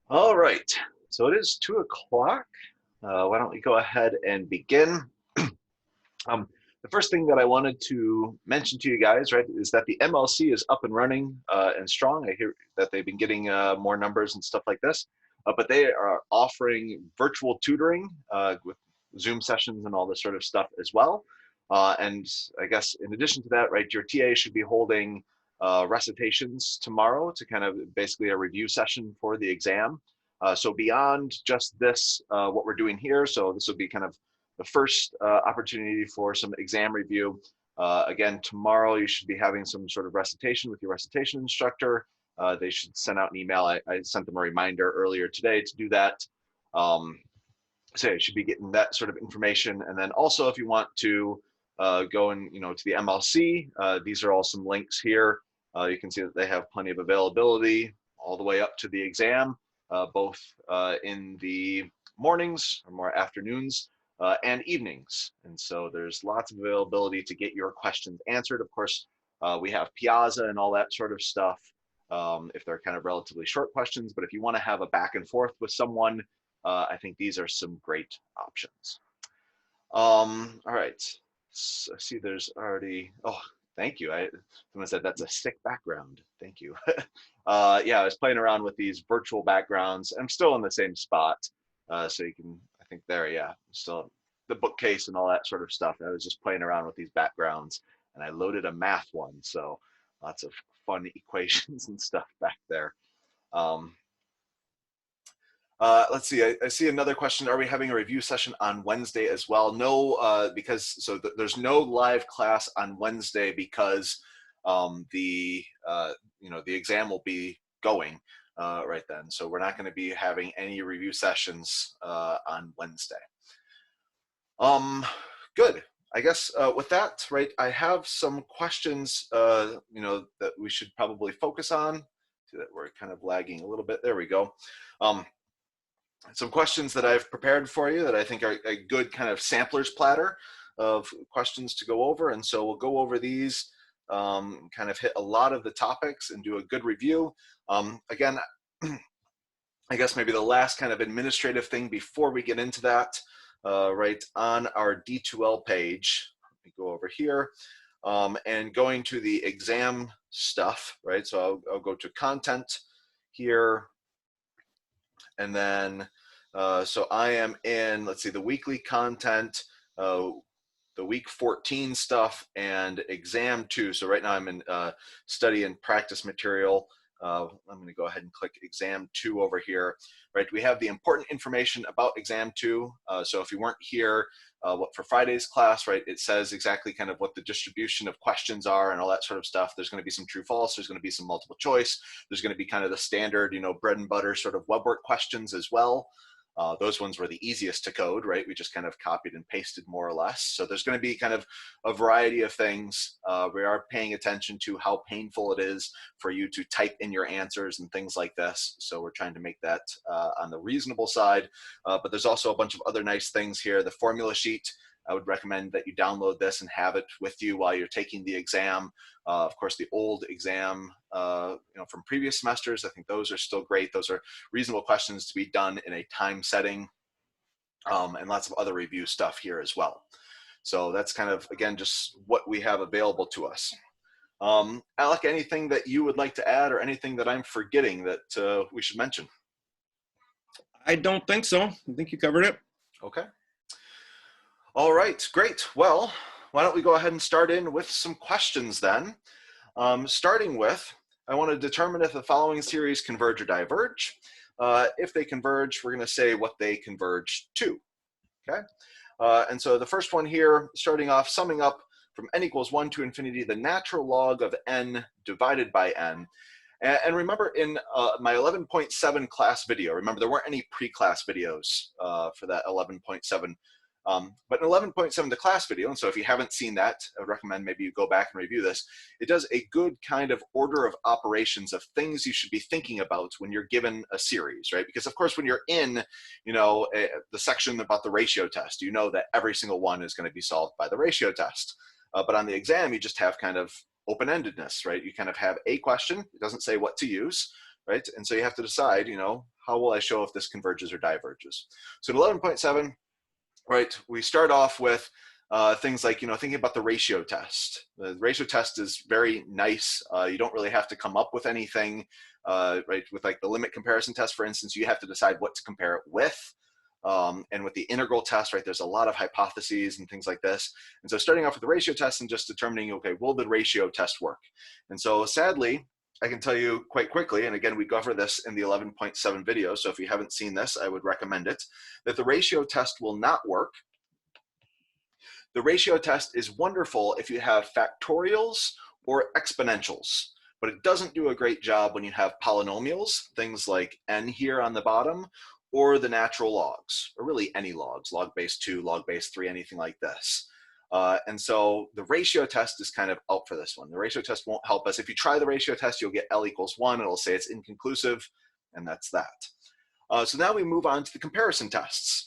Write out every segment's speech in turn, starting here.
All right, so it is 2 o'clock. Why don't we go ahead and begin? Um, the first thing that I wanted to mention to you guys, right, is that the MLC is up and running and strong. I hear that they've been getting more numbers and stuff like this, but they are offering virtual tutoring with Zoom sessions and all this sort of stuff as well. And I guess in addition to that, right, your TA should be holding recitations tomorrow to kind of basically a review session for the exam. So beyond just this, what we're doing here, so this will be kind of the first opportunity for some exam review. Again, tomorrow you should be having some sort of recitation with your recitation instructor. They should send out an email. I sent them a reminder earlier today to do that. So you should be getting that sort of information. And then also if you want to go and, to the MLC, these are all some links here. You can see that they have plenty of availability all the way up to the exam, both in the mornings or more afternoons and evenings. And so there's lots of availability to get your questions answered. Of course, we have Piazza and all that sort of stuff if they're kind of relatively short questions. But if you want to have a back and forth with someone, I think these are some great options. All right. So I see there's already, oh, thank you. Someone said that's a sick background. Thank you. Yeah, I was playing around with these virtual backgrounds. I'm still in the same spot. So you can, I think there, yeah, still the bookcase and all that sort of stuff. I was just playing around with these backgrounds and I loaded a math one. So lots of fun equations and stuff back there. Um, let's see. I see another question. Are we having a review session on Wednesday as well? No, because there's no live class on Wednesday because the the exam will be going right then. So we're not going to be having any review sessions on Wednesday. Good. I guess with that, right, I have some questions, that we should probably focus on. See that we're kind of lagging a little bit. There we go. Some questions that I've prepared for you that I think are a good kind of sampler's platter of questions to go over. And so we'll go over these, kind of hit a lot of the topics and do a good review. Again, I guess maybe the last kind of administrative thing before we get into that, right on our D2L page, let me go over here, and going to the exam stuff, right? So I'll go to content here, and then, so I am in, let's see, the weekly content, the week 14 stuff, and exam 2. So right now I'm in study and practice material. I'm going to go ahead and click exam 2 over here. Right, we have the important information about exam 2. So if you weren't here for Friday's class, right, it says exactly kind of what the distribution of questions are and all that sort of stuff. There's going to be some true false. There's going to be some multiple choice. There's going to be kind of the standard, bread and butter sort of web work questions as well. Those ones were the easiest to code, right? We just kind of copied and pasted more or less. So there's going to be kind of a variety of things. We are paying attention to how painful it is for you to type in your answers and things like this. So we're trying to make that on the reasonable side. But there's also a bunch of other nice things here. The formula sheet, I would recommend that you download this and have it with you while you're taking the exam. Of course, the old exam, from previous semesters, I think those are still great. Those are reasonable questions to be done in a time setting, and lots of other review stuff here as well. So that's kind of, again, just what we have available to us. Alec, anything that you would like to add or anything that I'm forgetting that we should mention? I don't think so. I think you covered it. Okay. All right, great. Well, why don't we go ahead and start in with some questions then. Starting with, I want to determine if the following series converge or diverge. If they converge, we're going to say what they converge to, okay? And so the first one here, starting off, summing up from n equals 1 to infinity, the natural log of n divided by n. And remember in my 11.7 class video, remember there weren't any pre-class videos for that 11.7. But in 11.7, the class video, and so if you haven't seen that, I would recommend maybe you go back and review this. It does a good kind of order of operations of things you should be thinking about when you're given a series, right? Because of course, when you're in, the section about the ratio test, you know that every single one is going to be solved by the ratio test. But on the exam, you just have kind of open-endedness, right? You kind of have a question. It doesn't say what to use. right? And so you have to decide, how will I show if this converges or diverges? So in 11.7, right, we start off with things like, thinking about the ratio test. The ratio test is very nice. You don't really have to come up with anything, right? With like the limit comparison test, for instance, you have to decide what to compare it with. And with the integral test, right, there's a lot of hypotheses and things like this. And so starting off with the ratio test and just determining, okay, will the ratio test work? And so sadly, I can tell you quite quickly, and again, we cover this in the 11.7 video, so if you haven't seen this, I would recommend it, that the ratio test will not work. The ratio test is wonderful if you have factorials or exponentials, but it doesn't do a great job when you have polynomials, things like n here on the bottom, or the natural logs, or really any logs, log base 2, log base 3, anything like this. And so the ratio test is kind of out for this one. The ratio test won't help us. If you try the ratio test, you'll get L equals 1. It'll say it's inconclusive, and that's that. So now we move on to the comparison tests.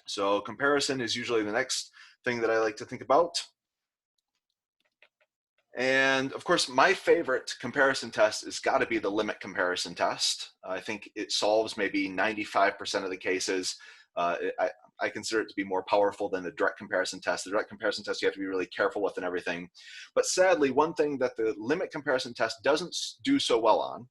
So comparison is usually the next thing that I like to think about. And of course, my favorite comparison test has got to be the limit comparison test. I think it solves maybe 95% of the cases. I consider it to be more powerful than the direct comparison test. The direct comparison test you have to be really careful with and everything. But sadly, one thing that the limit comparison test doesn't do so well on,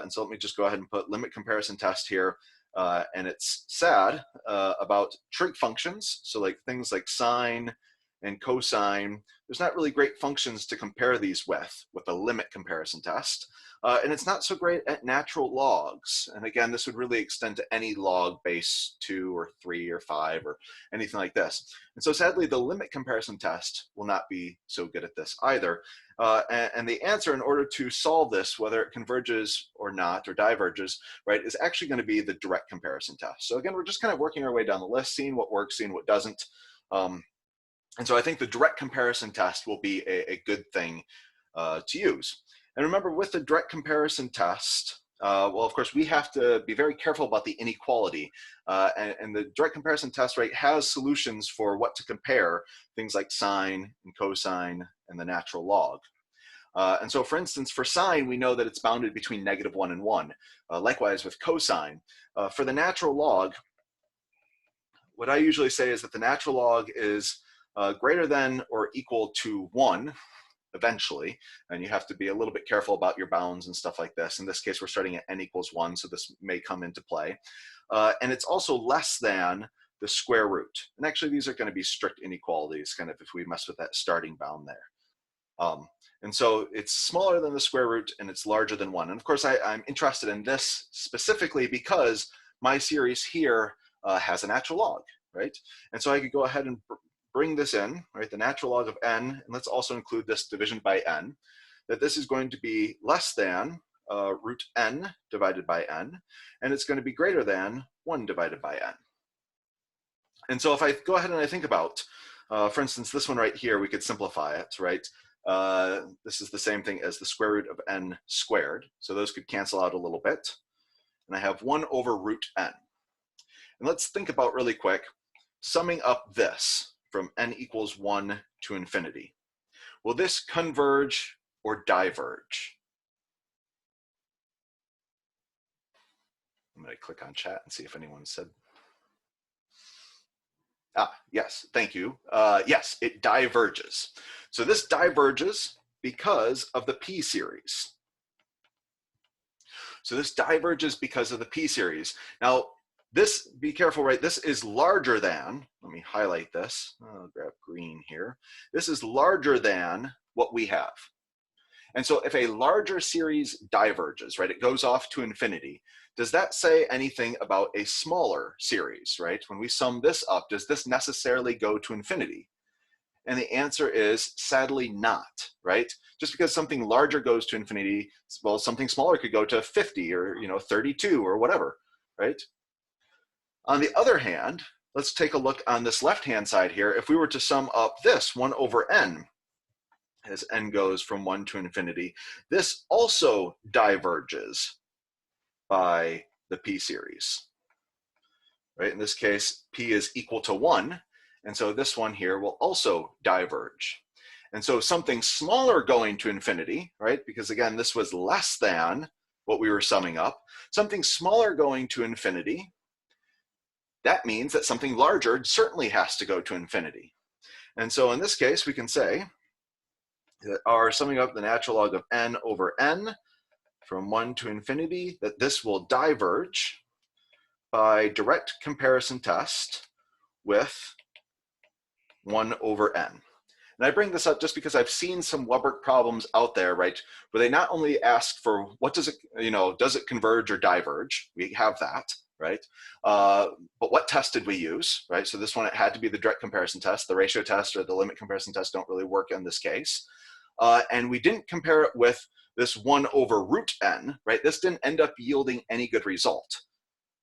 and so let me just go ahead and put limit comparison test here. And it's sad about trig functions. So like things like sine and cosine, there's not really great functions to compare these with a limit comparison test. And it's not so great at natural logs. And again, this would really extend to any log base 2 or 3 or 5 or anything like this. And so sadly, the limit comparison test will not be so good at this either. And the answer in order to solve this, whether it converges or not, or diverges, right, is actually going to be the direct comparison test. So again, we're just kind of working our way down the list, seeing what works, seeing what doesn't. And so I think the direct comparison test will be a good thing to use. And remember, with the direct comparison test, well, of course, we have to be very careful about the inequality. And the direct comparison test, right, has solutions for what to compare, things like sine and cosine and the natural log. And so, for instance, for sine, we know that it's bounded between -1 and 1. Likewise with cosine. For the natural log, what I usually say is that the natural log is greater than or equal to 1 eventually, and you have to be a little bit careful about your bounds and stuff like this. In this case, we're starting at n equals 1, so this may come into play. And it's also less than the square root. And actually, these are going to be strict inequalities, kind of if we mess with that starting bound there. And so it's smaller than the square root, and it's larger than 1. And of course, I'm interested in this specifically because my series here has a natural log, right? And so I could go ahead and bring this in, right, the natural log of n, and let's also include this division by n, that this is going to be less than root n divided by n, and it's going to be greater than 1 divided by n. And so if I go ahead and I think about, for instance, this one right here, we could simplify it, right? This is the same thing as the square root of n squared, so those could cancel out a little bit, and I have 1 over root n. And let's think about really quick, summing up this from n equals 1 to infinity. Will this converge or diverge? I'm going to click on chat and see if anyone said. Yes, thank you. Yes, it diverges. So this diverges because of the p series. So this diverges because of the p series. Now, this, be careful, right? This is larger than, let me highlight this. I'll grab green here. This is larger than what we have. And so if a larger series diverges, right, it goes off to infinity, does that say anything about a smaller series, right? When we sum this up, does this necessarily go to infinity? And the answer is sadly not, right? Just because something larger goes to infinity, well, something smaller could go to 50 or 32 or whatever, right? On the other hand, let's take a look on this left-hand side here. If we were to sum up this 1 over n, as n goes from 1 to infinity, this also diverges by the p series, right? In this case, p is equal to 1, and so this one here will also diverge. And so something smaller going to infinity, right? Because again, this was less than what we were summing up, something smaller going to infinity, that means that something larger certainly has to go to infinity. And so in this case, we can say that our summing up the natural log of n over n from 1 to infinity, that this will diverge by direct comparison test with 1 over n. And I bring this up just because I've seen some Weber problems out there, right, where they not only ask for what does it, does it converge or diverge? We have that, right? But what test did we use, right? So this one, it had to be the direct comparison test. The ratio test or the limit comparison test don't really work in this case. And we didn't compare it with this 1 over root n, right? This didn't end up yielding any good result.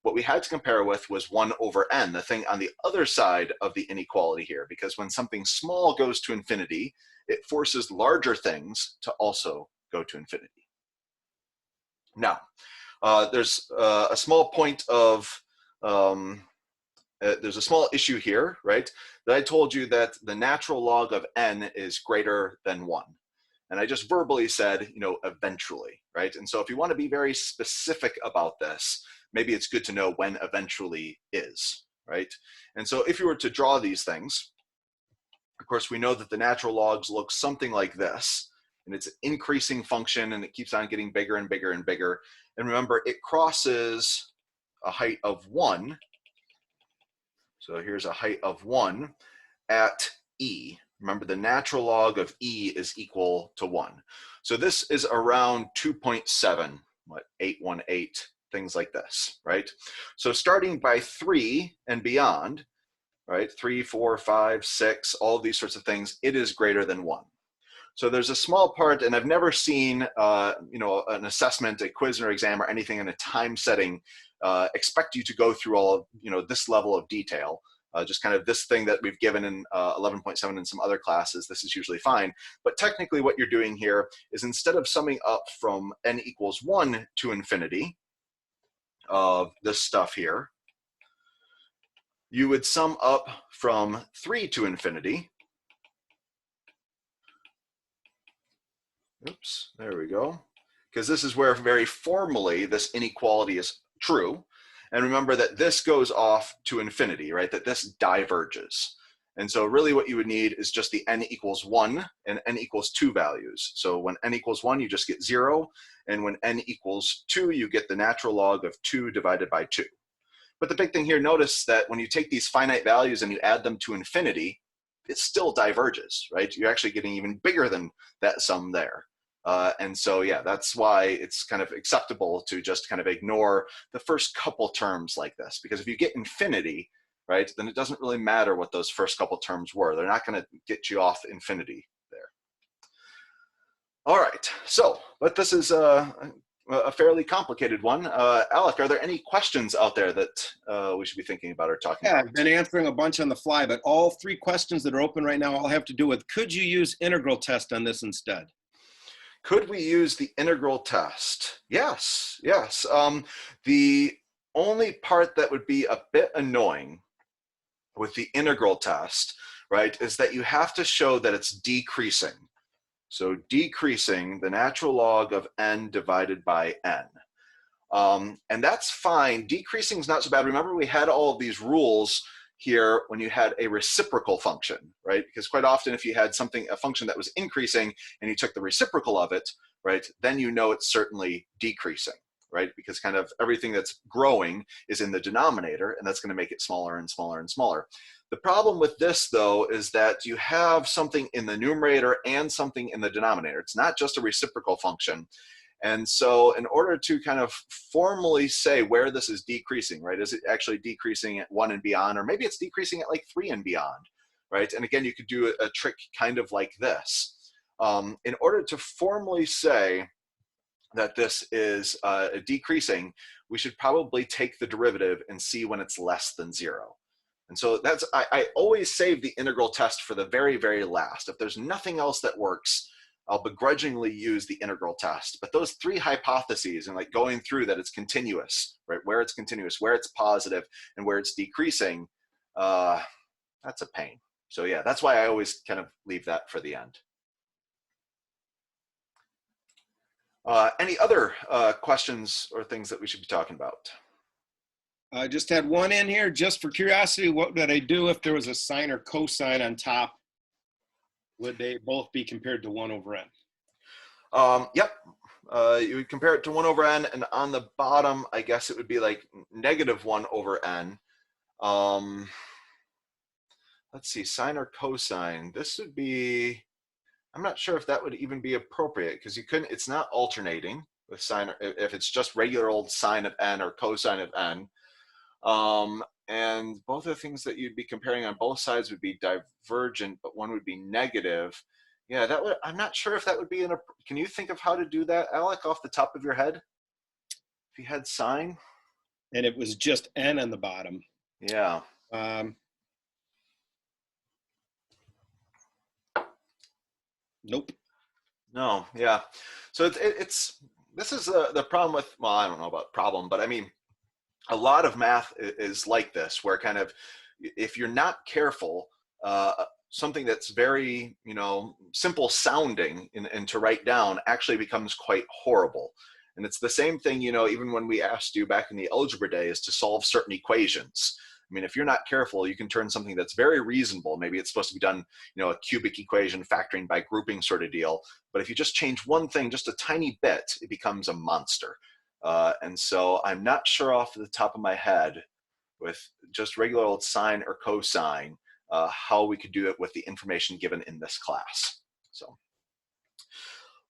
What we had to compare with was 1 over n, the thing on the other side of the inequality here, because when something small goes to infinity, it forces larger things to also go to infinity. Now, there's a small point of, there's a small issue here, right? That I told you that the natural log of n is greater than 1. And I just verbally said, eventually, right? And so if you want to be very specific about this, maybe it's good to know when eventually is, right? And so if you were to draw these things, of course, we know that the natural logs look something like this, and it's an increasing function, and it keeps on getting bigger and bigger and bigger. And remember, it crosses a height of 1. So here's a height of 1 at e. Remember, the natural log of e is equal to 1. So this is around 2.7, 818, things like this, right? So starting by 3 and beyond, right, 3, 4, 5, 6, all of these sorts of things, it is greater than 1. So there's a small part, and I've never seen, an assessment, a quiz or exam or anything in a time setting expect you to go through all of, this level of detail. Just kind of this thing that we've given in 11.7 and some other classes, this is usually fine. But technically what you're doing here is instead of summing up from n equals 1 to infinity of this stuff here, you would sum up from 3 to infinity. Oops, there we go. Because this is where very formally this inequality is true. And remember that this goes off to infinity, right? That this diverges. And so really what you would need is just the n equals 1 and n equals 2 values. So when n equals 1, you just get 0. And when n equals 2, you get the natural log of 2 divided by 2. But the big thing here, notice that when you take these finite values and you add them to infinity, it still diverges, right? You're actually getting even bigger than that sum there. And so, yeah, that's why it's kind of acceptable to just kind of ignore the first couple terms like this. Because if you get infinity, right, then it doesn't really matter what those first couple terms were. They're not going to get you off infinity there. All right, so, but this is a fairly complicated one. Alec, are there any questions out there that we should be thinking about or talking about? I've been answering a bunch on the fly, but all 3 questions that are open right now all have to do with, could you use integral test on this instead? Could we use the integral test? Yes, yes. The only part that would be a bit annoying with the integral test, right, is that you have to show that it's decreasing. So decreasing the natural log of n divided by n. And that's fine. Decreasing is not so bad. Remember, we had all of these rules here when you had a reciprocal function, right? Because quite often if you had a function that was increasing and you took the reciprocal of it, right, then you know it's certainly decreasing, right? Because kind of everything that's growing is in the denominator, and that's going to make it smaller and smaller and smaller. The problem with this, though, is that you have something in the numerator and something in the denominator. It's not just a reciprocal function. And so in order to kind of formally say where this is decreasing, right, is it actually decreasing at 1 and beyond, or maybe it's decreasing at like 3 and beyond, right? And again, you could do a trick kind of like this. In order to formally say that this is decreasing, we should probably take the derivative and see when it's less than 0. And so that's, I always save the integral test for the very, very last. If there's nothing else that works, I'll begrudgingly use the integral test. But those 3 hypotheses and like going through that it's continuous, right? Where it's continuous, where it's positive, and where it's decreasing, that's a pain. So yeah, that's why I always kind of leave that for the end. Any other questions or things that we should be talking about? I just had one in here just for curiosity. What would I do if there was a sine or cosine on top? Would they both be compared to 1 over n? Yep. You would compare it to 1 over n, and on the bottom, I guess it would be like negative 1 over n. Let's see, sine or cosine. This would be, I'm not sure if that would even be appropriate because you couldn't, it's not alternating with sine, if it's just regular old sine of n or cosine of n. And both of the things that you'd be comparing on both sides would be divergent, but one would be negative. Yeah, that would, I'm not sure if that would be can you think of how to do that, Alec, off the top of your head? If you had sine? And it was just n on the bottom. Yeah. Nope. No, yeah. So this is the problem with, well, I don't know about problem, but I mean, a lot of math is like this, where kind of, if you're not careful, something that's very, simple sounding and to write down actually becomes quite horrible. And it's the same thing, even when we asked you back in the algebra days to solve certain equations. I mean, if you're not careful, you can turn something that's very reasonable. Maybe it's supposed to be done, a cubic equation factoring by grouping sort of deal. But if you just change one thing just a tiny bit, it becomes a monster. And so I'm not sure off the top of my head with just regular old sine or cosine, how we could do it with the information given in this class. So,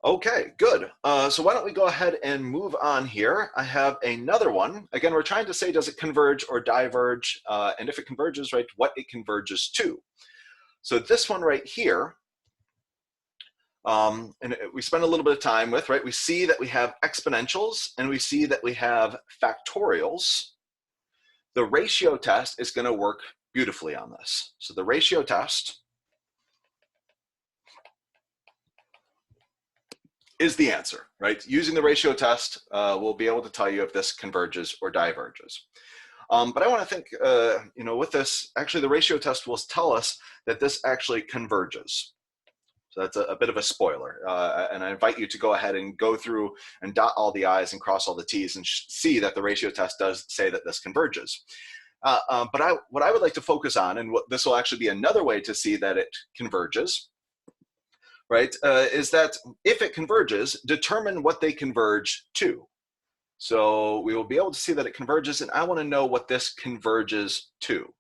okay, good. So why don't we go ahead and move on here. I have another one. Again, we're trying to say, does it converge or diverge? And if it converges, right, what it converges to. So this one right here, and we spend a little bit of time with, right, we see that we have exponentials and we see that we have factorials. The ratio test is going to work beautifully on this. So the ratio test is the answer, right? Using the ratio test, we'll be able to tell you if this converges or diverges. But I want to think, with this, actually the ratio test will tell us that this actually converges. So that's a bit of a spoiler. And I invite you to go ahead and go through and dot all the I's and cross all the T's and see that the ratio test does say that this converges. But what I would like to focus on, and what this will actually be another way to see that it converges, right, is that if it converges, determine what they converge to. So we will be able to see that it converges, and I want to know what this converges to.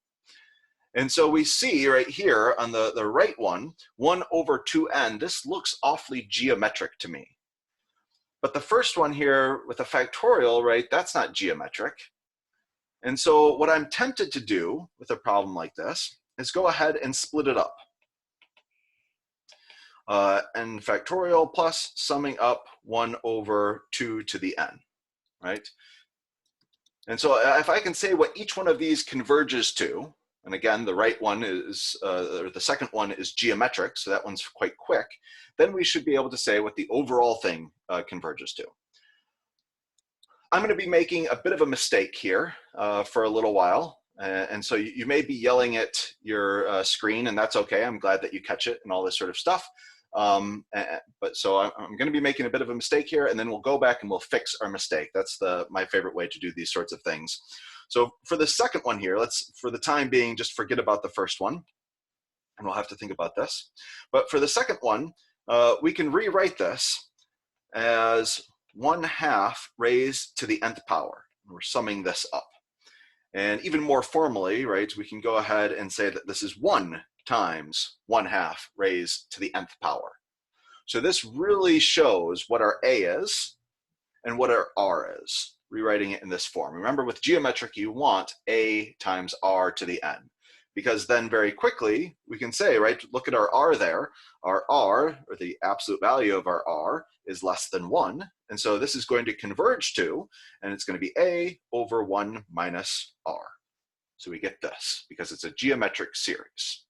And so we see right here on the right one, 1 over 2n, this looks awfully geometric to me. But the first one here with a factorial, right, that's not geometric. And so what I'm tempted to do with a problem like this is go ahead and split it up. N factorial plus summing up 1 over 2 to the n, right? And so if I can say what each one of these converges to, and again, the right one is, or the second one is geometric, so that one's quite quick, then we should be able to say what the overall thing converges to. I'm going to be making a bit of a mistake here for a little while. And so you may be yelling at your screen, and that's okay. I'm glad that you catch it and all this sort of stuff. But so I'm going to be making a bit of a mistake here, and then we'll go back and we'll fix our mistake. That's my favorite way to do these sorts of things. So for the second one here, let's, for the time being, just forget about the first one, and we'll have to think about this. But for the second one, we can rewrite this as 1/2 raised to the nth power. We're summing this up. And even more formally, right, we can go ahead and say that this is 1 times 1/2 raised to the nth power. So this really shows what our a is and what our r is, rewriting it in this form. Remember, with geometric, you want a times r to the n, because then very quickly we can say, right, look at our r there. Our r, or the absolute value of our r, is less than 1. And so this is going to converge to, and it's going to be a over 1 minus r. So we get this because it's a geometric series.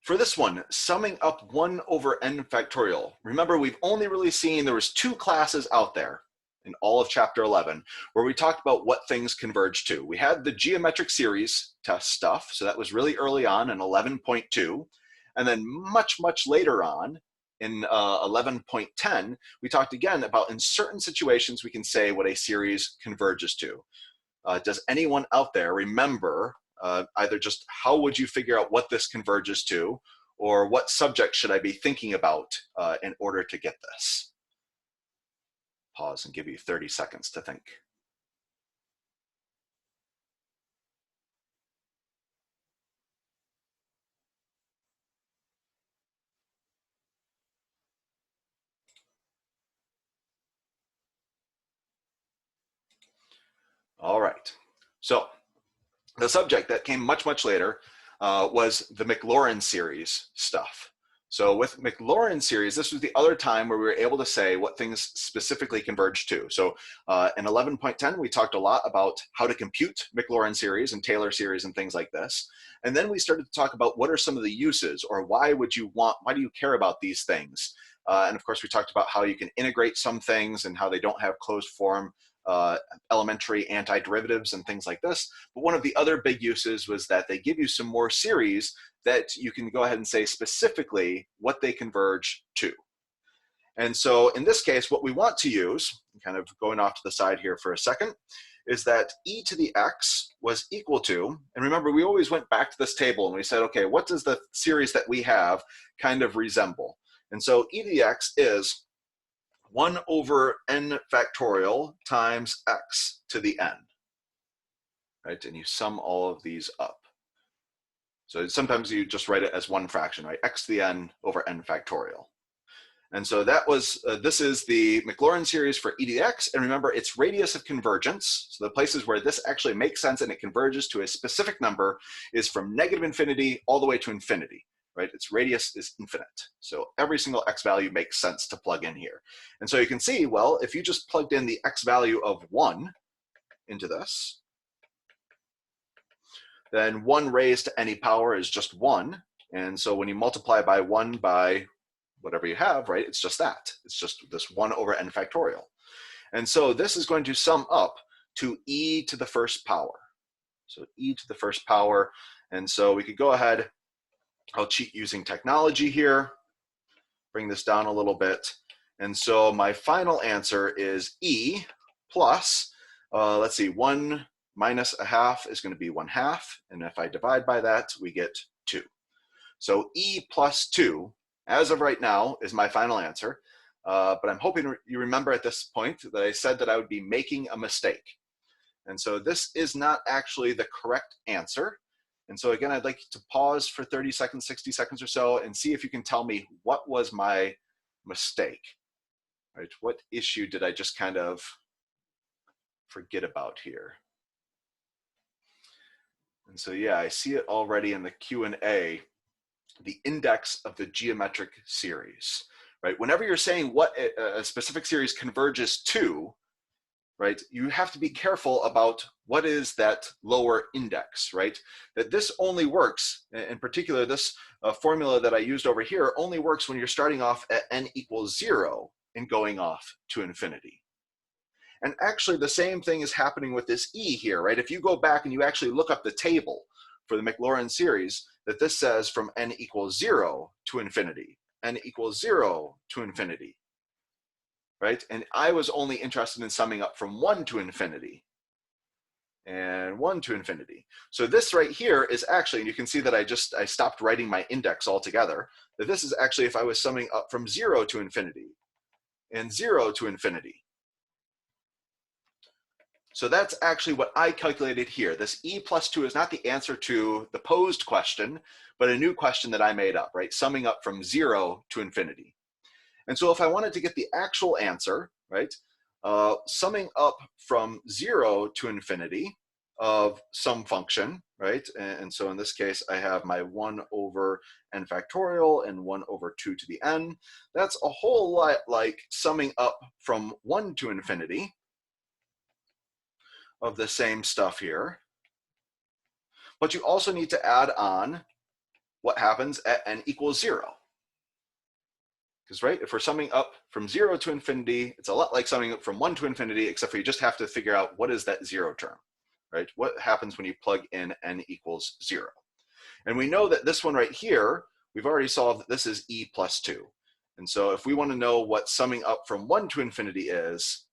For this one, summing up 1 over n factorial. Remember, we've only really seen, there was 2 classes out there in all of chapter 11 where we talked about what things converge to. We had the geometric series test stuff, so that was really early on in 11.2. And then much, much later on, in 11.10, we talked again about in certain situations we can say what a series converges to. Does anyone out there remember either just how would you figure out what this converges to, or what subject should I be thinking about in order to get this? Pause and give you 30 seconds to think. All right, so the subject that came much, much later was the Maclaurin series stuff. So with Maclaurin series, this was the other time where we were able to say what things specifically converge to. So in 11.10, we talked a lot about how to compute Maclaurin series and Taylor series and things like this. And then we started to talk about what are some of the uses, or why do you care about these things? And of course, we talked about how you can integrate some things and how they don't have closed form elementary antiderivatives and things like this. But one of the other big uses was that they give you some more series that you can go ahead and say specifically what they converge to. And so in this case, what we want to use, kind of going off to the side here for a second, is that e to the x was equal to, and remember, we always went back to this table and we said, okay, what does the series that we have kind of resemble? And so e to the x is 1 over n factorial times x to the n, right? And you sum all of these up. So sometimes you just write it as one fraction, right? X to the n over n factorial. And so that was, this is the Maclaurin series for e to the x. And remember, it's radius of convergence. So the places where this actually makes sense and it converges to a specific number is from -infinity all the way to infinity, right? Its radius is infinite. So every single x value makes sense to plug in here. And so you can see, well, if you just plugged in the x value of 1 into this, then 1 raised to any power is just 1. And so when you multiply by 1 by whatever you have, right, it's just that. It's just this 1 over n factorial. And so this is going to sum up to e to the first power. So e to the first power. And so we could go ahead, I'll cheat using technology here, bring this down a little bit. And so my final answer is e plus, let's see, 1 minus a half is going to be 1/2. And if I divide by that, we get 2. So e plus 2, as of right now, is my final answer. But I'm hoping you remember at this point that I said that I would be making a mistake. And so this is not actually the correct answer. And so again, I'd like you to pause for 30 seconds, 60 seconds or so, and see if you can tell me what was my mistake, right? What issue did I just kind of forget about here? And so, yeah, I see it already in the Q&A, the index of the geometric series, right? Whenever you're saying what a specific series converges to, right, you have to be careful about what is that lower index, right? That this only works, in particular, this formula that I used over here only works when you're starting off at n equals 0 and going off to infinity. And actually the same thing is happening with this e here, right? If you go back and you actually look up the table for the Maclaurin series, that this says from n equals 0 to infinity, n equals 0 to infinity, right? And I was only interested in summing up from 1 to infinity and 1 to infinity. So this right here is actually, and you can see that I stopped writing my index altogether, that this is actually if I was summing up from 0 to infinity and 0 to infinity. So that's actually what I calculated here. This e plus 2 is not the answer to the posed question, but a new question that I made up, right? Summing up from 0 to infinity. And so if I wanted to get the actual answer, right, summing up from 0 to infinity of some function, right? And so in this case, I have my 1 over n factorial and 1 over 2 to the n. That's a whole lot like summing up from 1 to infinity of the same stuff here. But you also need to add on what happens at n equals 0. Because, right, if we're summing up from 0 to infinity, it's a lot like summing up from 1 to infinity, except for you just have to figure out what is that 0 term, right? What happens when you plug in n equals 0? And we know that this one right here, we've already solved that this is e plus 2. And so if we want to know what summing up from 1 to infinity is,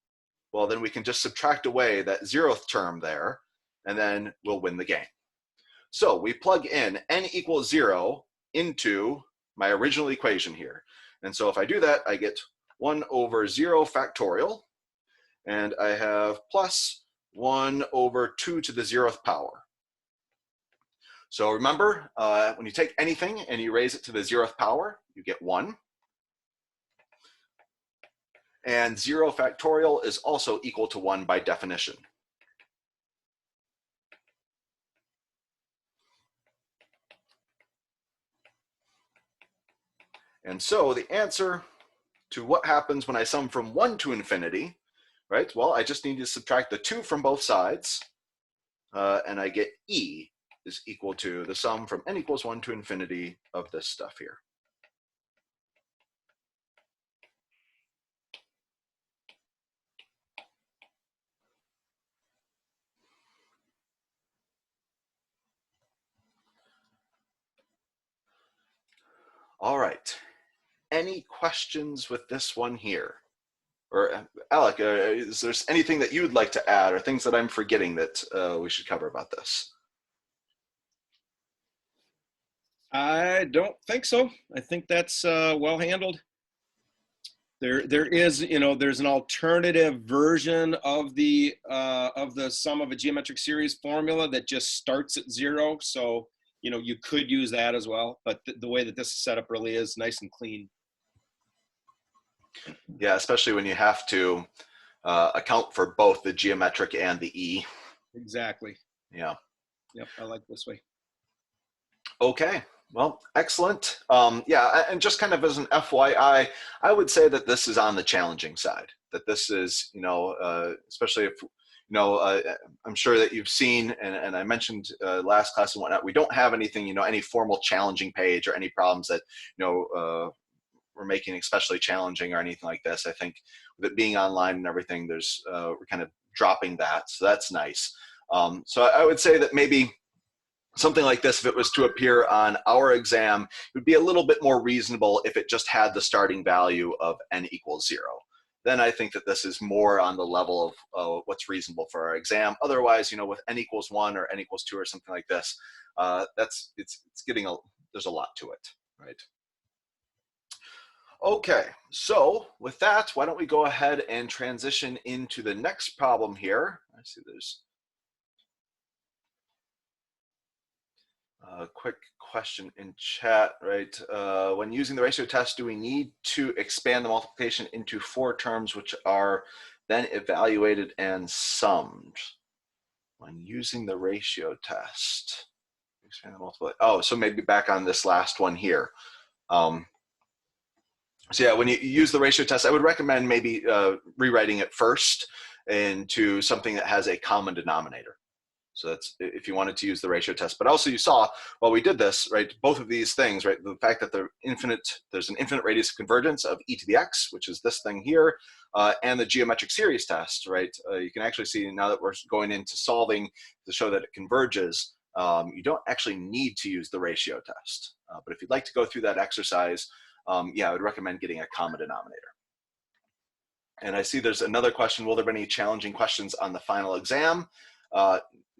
well, then we can just subtract away that 0th term there, and then we'll win the game. So we plug in n equals 0 into my original equation here. And so if I do that, I get 1 over 0 factorial, and I have plus 1 over 2 to the 0th power. So remember, when you take anything and you raise it to the 0th power, you get 1. And 0 factorial is also equal to 1 by definition. And so the answer to what happens when I sum from 1 to infinity, right? Well, I just need to subtract the 2 from both sides, and I get E is equal to the sum from n equals 1 to infinity of this stuff here. All right. Any questions with this one here? Or Alec, is there anything that you'd like to add or things that I'm forgetting that we should cover about this? I don't think so. I think that's well handled. There is, there's an alternative version of the sum of a geometric series formula that just starts at 0. So, you could use that as well. But the way that this is set up really is nice and clean. Yeah, especially when you have to account for both the geometric and the E. Exactly. Yeah. Yep, I like this way. Okay. Well, excellent. Yeah, and just kind of as an FYI, I would say that this is on the challenging side. That this is, especially if, I'm sure that you've seen, and I mentioned last class and whatnot, we don't have anything, any formal challenging page or any problems that, we're making especially challenging or anything like this. I think with it being online and everything, there's we're kind of dropping that, so that's nice. So I would say that maybe something like this, if it was to appear on our exam, it would be a little bit more reasonable if it just had the starting value of n equals 0. Then I think that this is more on the level of what's reasonable for our exam. Otherwise, with n equals 1 or n equals 2 or something like this, it's getting there's a lot to it, right? Okay, so with that, why don't we go ahead and transition into the next problem here. I see there's a quick question in chat, right? When using the ratio test, do we need to expand the multiplication into 4 terms which are then evaluated and summed? When using the ratio test, expand the multiplication. Oh, so maybe back on this last one here. So yeah, when you use the ratio test, I would recommend maybe rewriting it first into something that has a common denominator. So that's if you wanted to use the ratio test. But also you saw while we did this, right, both of these things, right, the fact that there's an infinite radius of convergence of e to the x, which is this thing here, and the geometric series test, right, you can actually see now that we're going into solving to show that it converges, you don't actually need to use the ratio test. But if you'd like to go through that exercise, yeah, I would recommend getting a common denominator. And I see there's another question. Will there be any challenging questions on the final exam?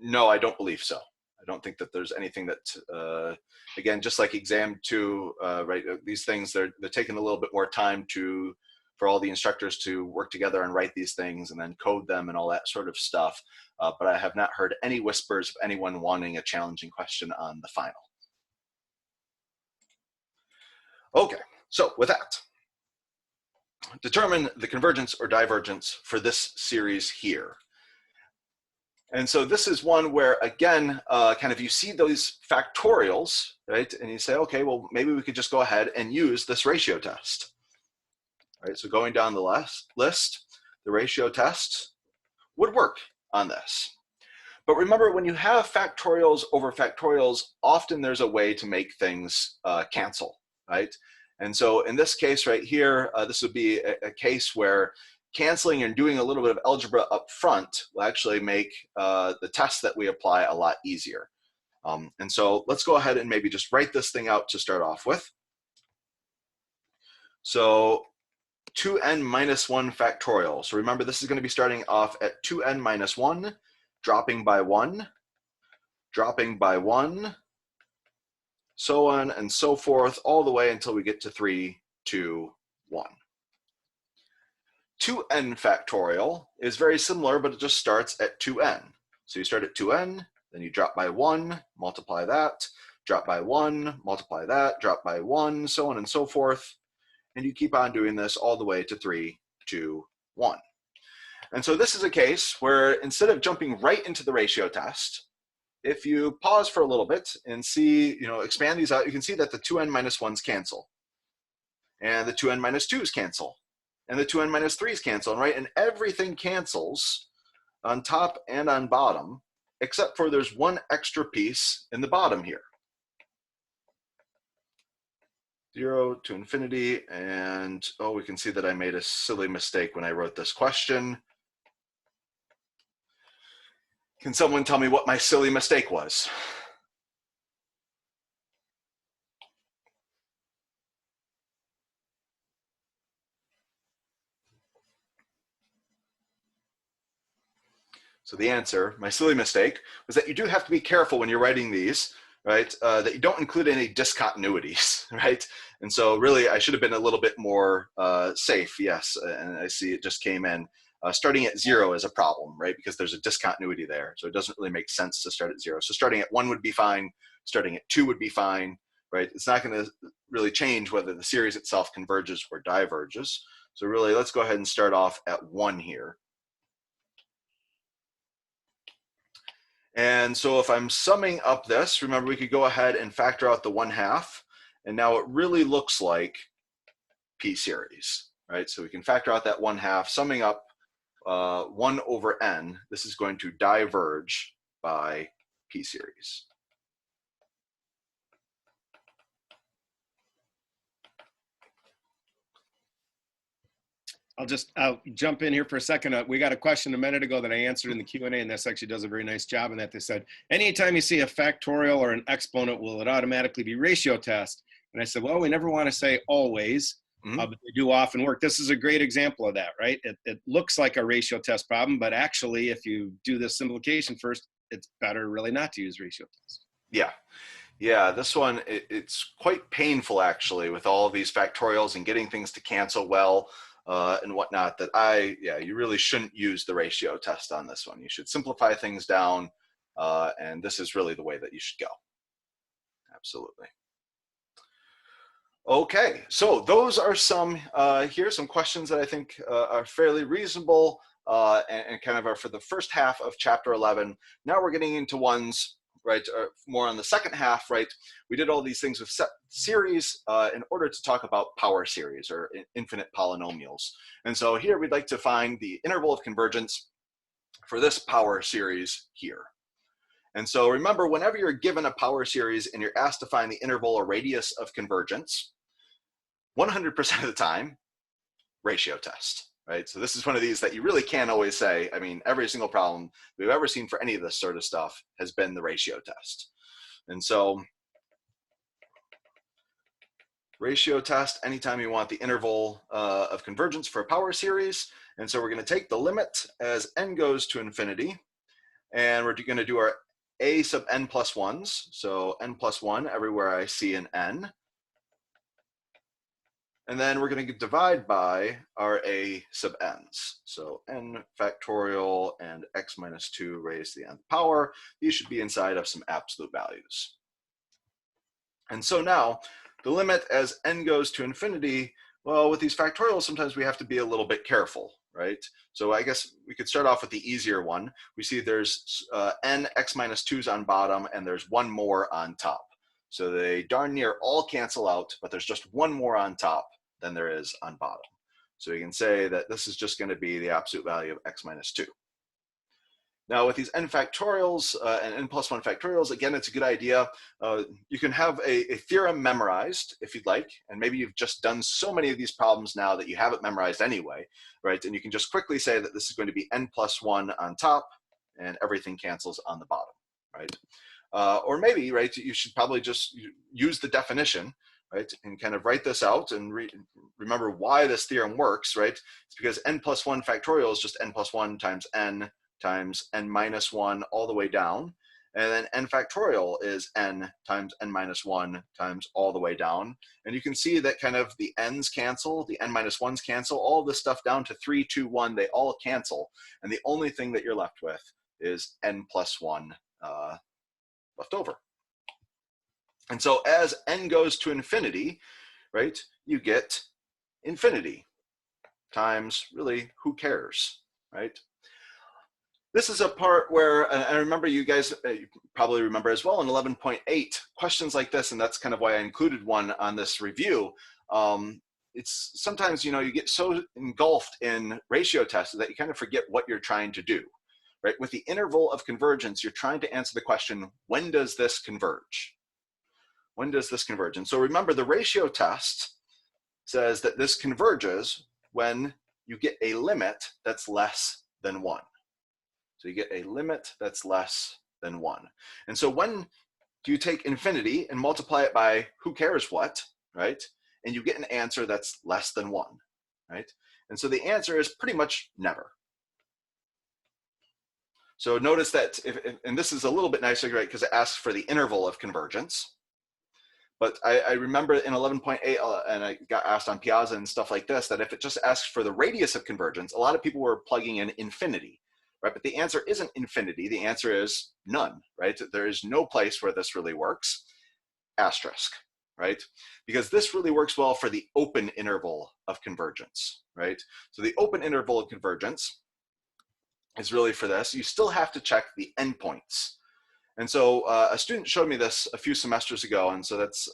No, I don't believe so. I don't think that there's anything that, again, just like exam 2, right, these things, they're taking a little bit more time for all the instructors to work together and write these things and then code them and all that sort of stuff. But I have not heard any whispers of anyone wanting a challenging question on the final. Okay, so with that, determine the convergence or divergence for this series here. And so this is one where, again, kind of you see those factorials, right? And you say, okay, well, maybe we could just go ahead and use this ratio test. All right, so going down the list, the ratio test would work on this. But remember, when you have factorials over factorials, often there's a way to make things cancel, right? And so in this case right here, this would be a case where canceling and doing a little bit of algebra up front will actually make the test that we apply a lot easier. And so let's go ahead and maybe just write this thing out to start off with. So 2n minus 1 factorial. So remember, this is going to be starting off at 2n minus 1, dropping by 1, dropping by 1, so on and so forth, all the way until we get to 3, 2, 1. 2n factorial is very similar, but it just starts at 2n. So you start at 2n, then you drop by 1, multiply that, drop by 1, multiply that, drop by 1, so on and so forth. And you keep on doing this all the way to 3, 2, 1. And so this is a case where instead of jumping right into the ratio test, if you pause for a little bit and see, expand these out, you can see that the 2n minus 1s cancel. And the 2n minus 2s cancel. And the 2n minus 3s cancel, right? And everything cancels on top and on bottom, except for there's one extra piece in the bottom here. 0 to infinity, and we can see that I made a silly mistake when I wrote this question. Can someone tell me what my silly mistake was? So the answer, my silly mistake, was that you do have to be careful when you're writing these, right? That you don't include any discontinuities, right? And so really, I should have been a little bit more safe, yes. And I see it just came in. Starting at 0 is a problem, right? Because there's a discontinuity there. So it doesn't really make sense to start at 0. So starting at 1 would be fine. Starting at 2 would be fine, right? It's not going to really change whether the series itself converges or diverges. So really, let's go ahead and start off at 1 here. And so if I'm summing up this, remember we could go ahead and factor out the 1/2. And now it really looks like P series, right? So we can factor out that 1/2, summing up 1 over n. This is going to diverge by P series. I'll jump in here for a second. We got a question a minute ago that I answered in the Q&A, and this actually does a very nice job in that. They said, anytime you see a factorial or an exponent, will it automatically be ratio test? And I said, well, we never want to say always, but they do often work. This is a great example of that, right? It looks like a ratio test problem, but actually, if you do the simplification first, it's better really not to use ratio test. Yeah, this one, it's quite painful actually with all of these factorials and getting things to cancel well. And whatnot, that you really shouldn't use the ratio test on this one. You should simplify things down, and this is really the way that you should go. Absolutely. Okay, so those are some questions that I think are fairly reasonable and kind of are for the first half of chapter 11. Now we're getting into ones, right, more on the second half, right? We did all these things with set series in order to talk about power series or infinite polynomials. And so here we'd like to find the interval of convergence for this power series here. And so remember, whenever you're given a power series and you're asked to find the interval or radius of convergence, 100% of the time, ratio test. Right? So this is one of these that you really can't always say. I mean, every single problem we've ever seen for any of this sort of stuff has been the ratio test. And so ratio test, anytime you want the interval of convergence for a power series. And so we're going to take the limit as n goes to infinity, and we're going to do our a sub n plus 1s. So n plus 1 everywhere I see an n. And then we're going to divide by our a sub n's. So n factorial and x minus 2 raised to the nth power. These should be inside of some absolute values. And so now the limit as n goes to infinity, well, with these factorials, sometimes we have to be a little bit careful, right? So I guess we could start off with the easier one. We see there's n x minus 2's on bottom, and there's one more on top. So they darn near all cancel out, but there's just one more on top than there is on bottom. So you can say that this is just going to be the absolute value of x minus 2. Now with these n factorials and n plus 1 factorials, again, it's a good idea. You can have a theorem memorized if you'd like, and maybe you've just done so many of these problems now that you have it memorized anyway, right? And you can just quickly say that this is going to be n plus 1 on top, and everything cancels on the bottom, right? Or maybe, right, you should probably just use the definition, right? And kind of write this out and remember why this theorem works, right? It's because n plus 1 factorial is just n plus 1 times n minus 1 all the way down. And then n factorial is n times n minus 1 times all the way down. And you can see that kind of the n's cancel, the n minus 1's cancel, all this stuff down to 3, 2, 1, they all cancel. And the only thing that you're left with is n plus 1 left over. And so as n goes to infinity, right, you get infinity times, really, who cares, right? This is a part where, I remember you guys you probably remember as well in 11.8, questions like this, and that's kind of why I included one on this review. It's sometimes, you get so engulfed in ratio tests that you kind of forget what you're trying to do, right? With the interval of convergence, you're trying to answer the question, when does this converge? When does this converge? And so remember, the ratio test says that this converges when you get a limit that's less than 1. So you get a limit that's less than 1. And so when do you take infinity and multiply it by who cares what, right? And you get an answer that's less than 1, right? And so the answer is pretty much never. So notice that, and this is a little bit nicer, right? Because it asks for the interval of convergence. But I remember in 11.8, and I got asked on Piazza and stuff like this, that if it just asks for the radius of convergence, a lot of people were plugging in infinity, right? But the answer isn't infinity. The answer is none, right? There is no place where this really works, asterisk, right? Because this really works well for the open interval of convergence, right? So the open interval of convergence is really for this. You still have to check the endpoints. And so a student showed me this a few semesters ago, and so that's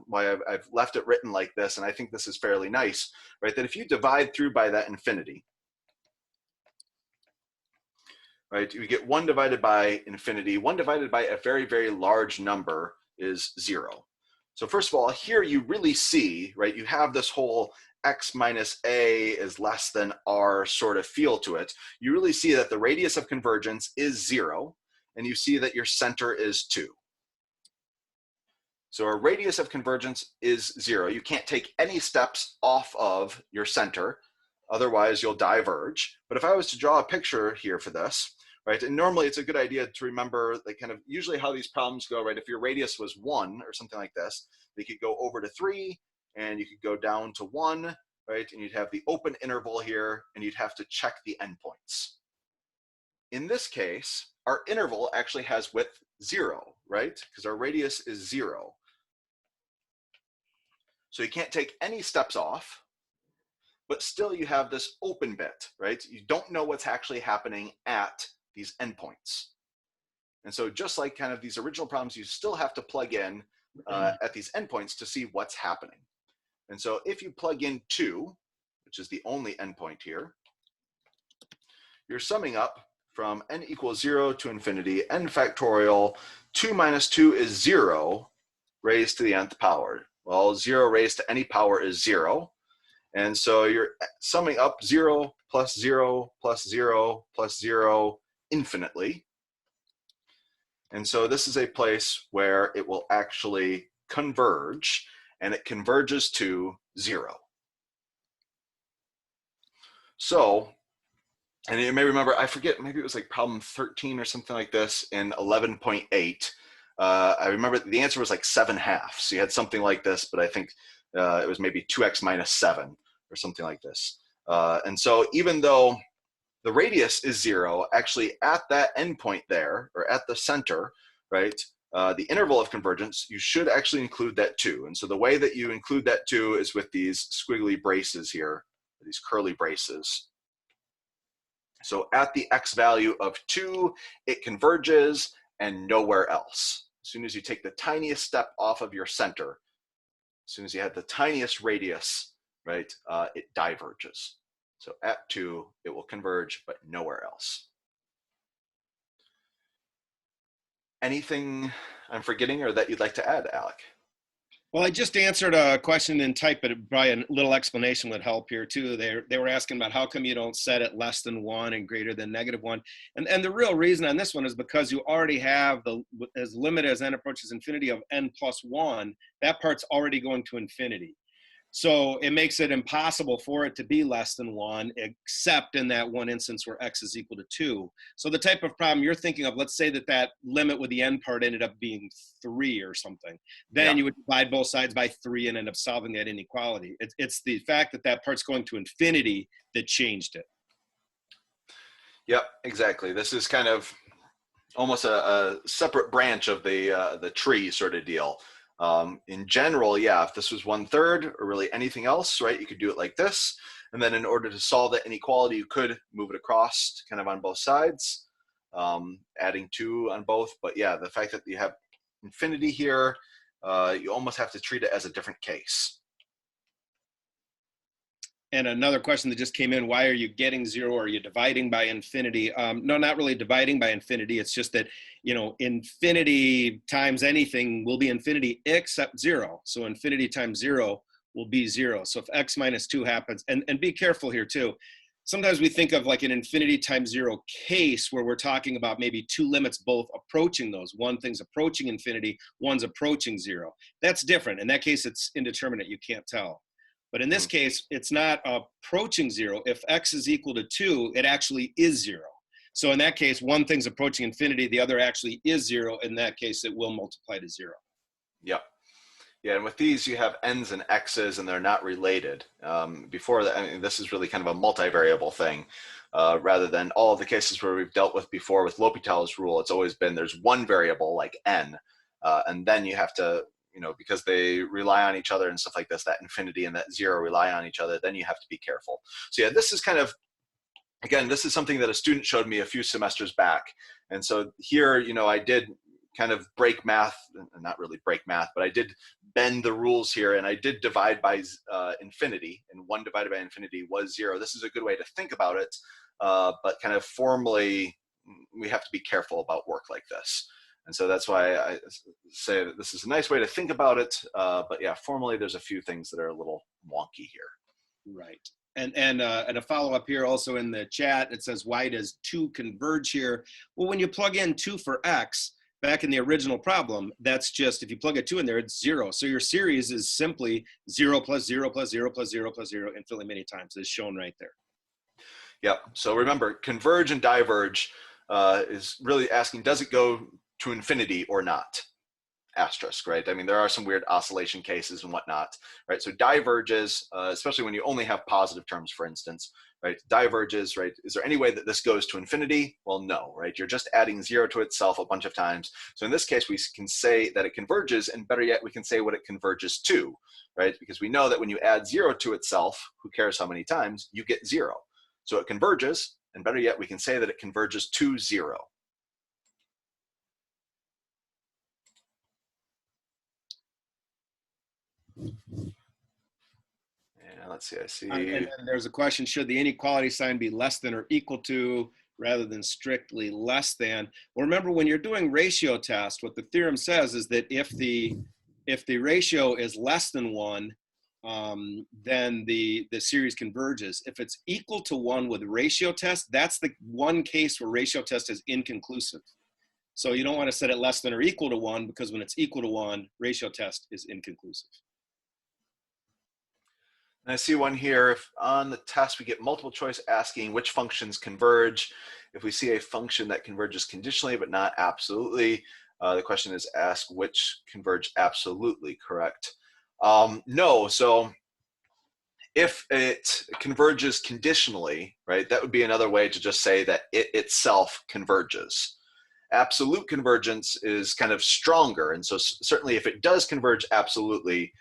why I've left it written like this, and I think this is fairly nice, right? That if you divide through by that infinity, right, you get 1 divided by infinity. 1 divided by a very, very large number is 0. So first of all, here you really see, right, you have this whole x minus a is less than r sort of feel to it. You really see that the radius of convergence is 0. And you see that your center is 2. So a radius of convergence is 0. You can't take any steps off of your center, otherwise you'll diverge. But if I was to draw a picture here for this, right, and normally it's a good idea to remember like kind of usually how these problems go, right? If your radius was 1 or something like this, they could go over to 3, and you could go down to 1, right? And you'd have the open interval here, and you'd have to check the endpoints. In this case, our interval actually has width 0, right? Because our radius is 0. So you can't take any steps off, but still you have this open bit, right? You don't know what's actually happening at these endpoints. And so just like kind of these original problems, you still have to plug in at these endpoints to see what's happening. And so if you plug in 2, which is the only endpoint here, you're summing up from n equals 0 to infinity, n factorial, 2 minus 2 is 0 raised to the nth power. Well, 0 raised to any power is 0. And so you're summing up 0 plus 0 plus 0 plus 0 infinitely. And so this is a place where it will actually converge, and it converges to 0. So, and you may remember, I forget, maybe it was like problem 13 or something like this in 11.8. I remember the answer was like 7/2. So you had something like this, but I think it was maybe 2x minus 7 or something like this. And so even though the radius is 0, actually at that endpoint there, or at the center, right, the interval of convergence, you should actually include that 2. And so the way that you include that 2 is with these squiggly braces here, these curly braces. So at the x value of 2, it converges and nowhere else. As soon as you take the tiniest step off of your center, as soon as you have the tiniest radius, right, it diverges. So at 2, it will converge, but nowhere else. Anything I'm forgetting or that you'd like to add, Alec? Well, I just answered a question in type, but probably a little explanation would help here too. They were asking about how come you don't set it less than 1 and greater than -1. And the real reason on this one is because you already have the as limit as n approaches infinity of n plus 1, that part's already going to infinity. So it makes it impossible for it to be less than 1, except in that one instance where x is equal to 2. So the type of problem you're thinking of, let's say that that limit with the n part ended up being 3 or something. Yeah. Then you would divide both sides by 3 and end up solving that inequality. It's the fact that that part's going to infinity that changed it. Yep, exactly. This is kind of almost a separate branch of the tree sort of deal. In general, yeah, if this was 1/3 or really anything else, right, you could do it like this. And then in order to solve that inequality, you could move it across kind of on both sides, adding 2 on both. But yeah, the fact that you have infinity here, you almost have to treat it as a different case. And another question that just came in, why are you getting 0? Are you dividing by infinity? No, not really dividing by infinity. It's just that, you know, infinity times anything will be infinity except 0. So infinity times 0 will be 0. So if x minus 2 happens, and be careful here too. Sometimes we think of like an infinity times 0 case where we're talking about maybe 2 limits both approaching those. One thing's approaching infinity, one's approaching 0. That's different. In that case, it's indeterminate. You can't tell. But in this case, it's not approaching 0. If x is equal to 2, it actually is 0. So in that case, one thing's approaching infinity, the other actually is 0. In that case, it will multiply to 0. Yep. Yeah, and with these, you have n's and x's, and they're not related. Before that, I mean, this is really kind of a multivariable thing, rather than all of the cases where we've dealt with before with L'Hopital's rule. It's always been there's one variable like n, and then you have to, you know, because they rely on each other and stuff like this, that infinity and that 0 rely on each other, then you have to be careful. So yeah, this is kind of, again, this is something that a student showed me a few semesters back. And so here, you know, I did kind of break math, not really break math, but I did bend the rules here, and I did divide by infinity, and 1 divided by infinity was 0. This is a good way to think about it, but kind of formally, we have to be careful about work like this. And so that's why I say that this is a nice way to think about it. But yeah, formally, there's a few things that are a little wonky here. Right. And a follow-up here also in the chat, it says, why does 2 converge here? Well, when you plug in 2 for x, back in the original problem, that's just, if you plug a 2 in there, it's 0. So your series is simply 0 plus 0 plus 0 plus 0 plus 0 infinitely many times, as shown right there. Yep. So remember, converge and diverge is really asking, does it go to infinity or not? Asterisk, right? I mean, there are some weird oscillation cases and whatnot, right? So diverges, especially when you only have positive terms, for instance, right? Diverges, right? Is there any way that this goes to infinity? Well, no, right? You're just adding 0 to itself a bunch of times. So in this case, we can say that it converges, and better yet, we can say what it converges to, right? Because we know that when you add 0 to itself, who cares how many times, you get 0. So it converges, and better yet, we can say that it converges to 0. And let's see, I see. And then there's a question, should the inequality sign be less than or equal to rather than strictly less than? Well, remember, when you're doing ratio test, what the theorem says is that if the ratio is less than 1, then the series converges. If it's equal to 1 with ratio test, that's the one case where ratio test is inconclusive. So you don't want to set it less than or equal to 1, because when it's equal to 1, ratio test is inconclusive. And I see one here. If on the test we get multiple choice asking which functions converge, if we see a function that converges conditionally but not absolutely, the question is ask which converge absolutely, correct? No, so if it converges conditionally, right, that would be another way to just say that it itself converges. Absolute convergence is kind of stronger, and so certainly if it does converge absolutely,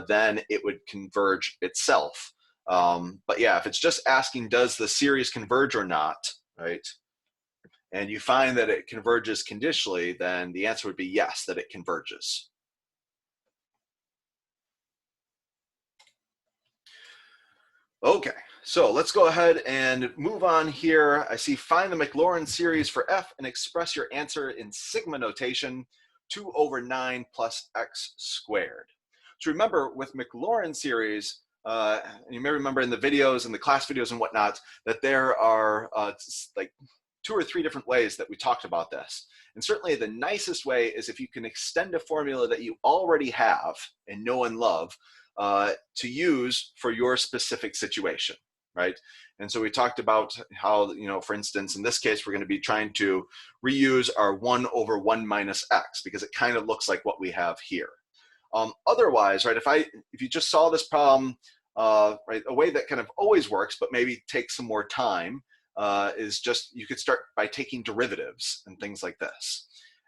then it would converge itself. But yeah, if it's just asking, does the series converge or not, right? And you find that it converges conditionally, then the answer would be yes, that it converges. Okay, so let's go ahead and move on here. I see find the Maclaurin series for f and express your answer in sigma notation, 2/9 plus x squared. So remember with Maclaurin series, you may remember in the videos and the class videos and whatnot, that there are like 2 or 3 different ways that we talked about this. And certainly the nicest way is if you can extend a formula that you already have and know and love to use for your specific situation, right? And so we talked about how, for instance, in this case, we're going to be trying to reuse our 1 over 1 minus x because it kind of looks like what we have here. Otherwise, right, if you just saw this problem, right, a way that kind of always works, but maybe takes some more time, is just you could start by taking derivatives and things like this.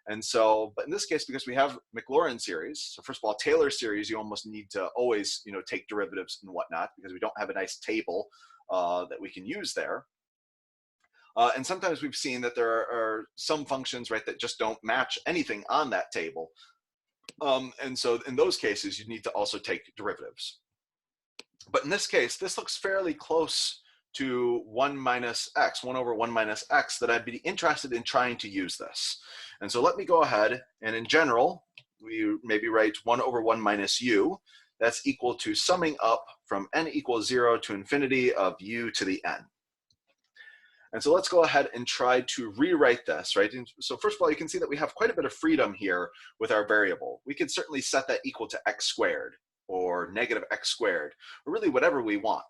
And so, but in this case, because we have Maclaurin series, so first of all, Taylor series, you almost need to always, take derivatives and whatnot because we don't have a nice table that we can use there. And sometimes we've seen that there are some functions, right, that just don't match anything on that table. And so in those cases, you need to also take derivatives. But in this case, this looks fairly close to 1 minus x, 1 over 1 minus x, that I'd be interested in trying to use this. And so let me go ahead, and in general, we maybe write 1 over 1 minus u. That's equal to summing up from n equals 0 to infinity of u to the n. And so let's go ahead and try to rewrite this, right? And so first of all, you can see that we have quite a bit of freedom here with our variable. We could certainly set that equal to x squared or negative x squared, or really whatever we want.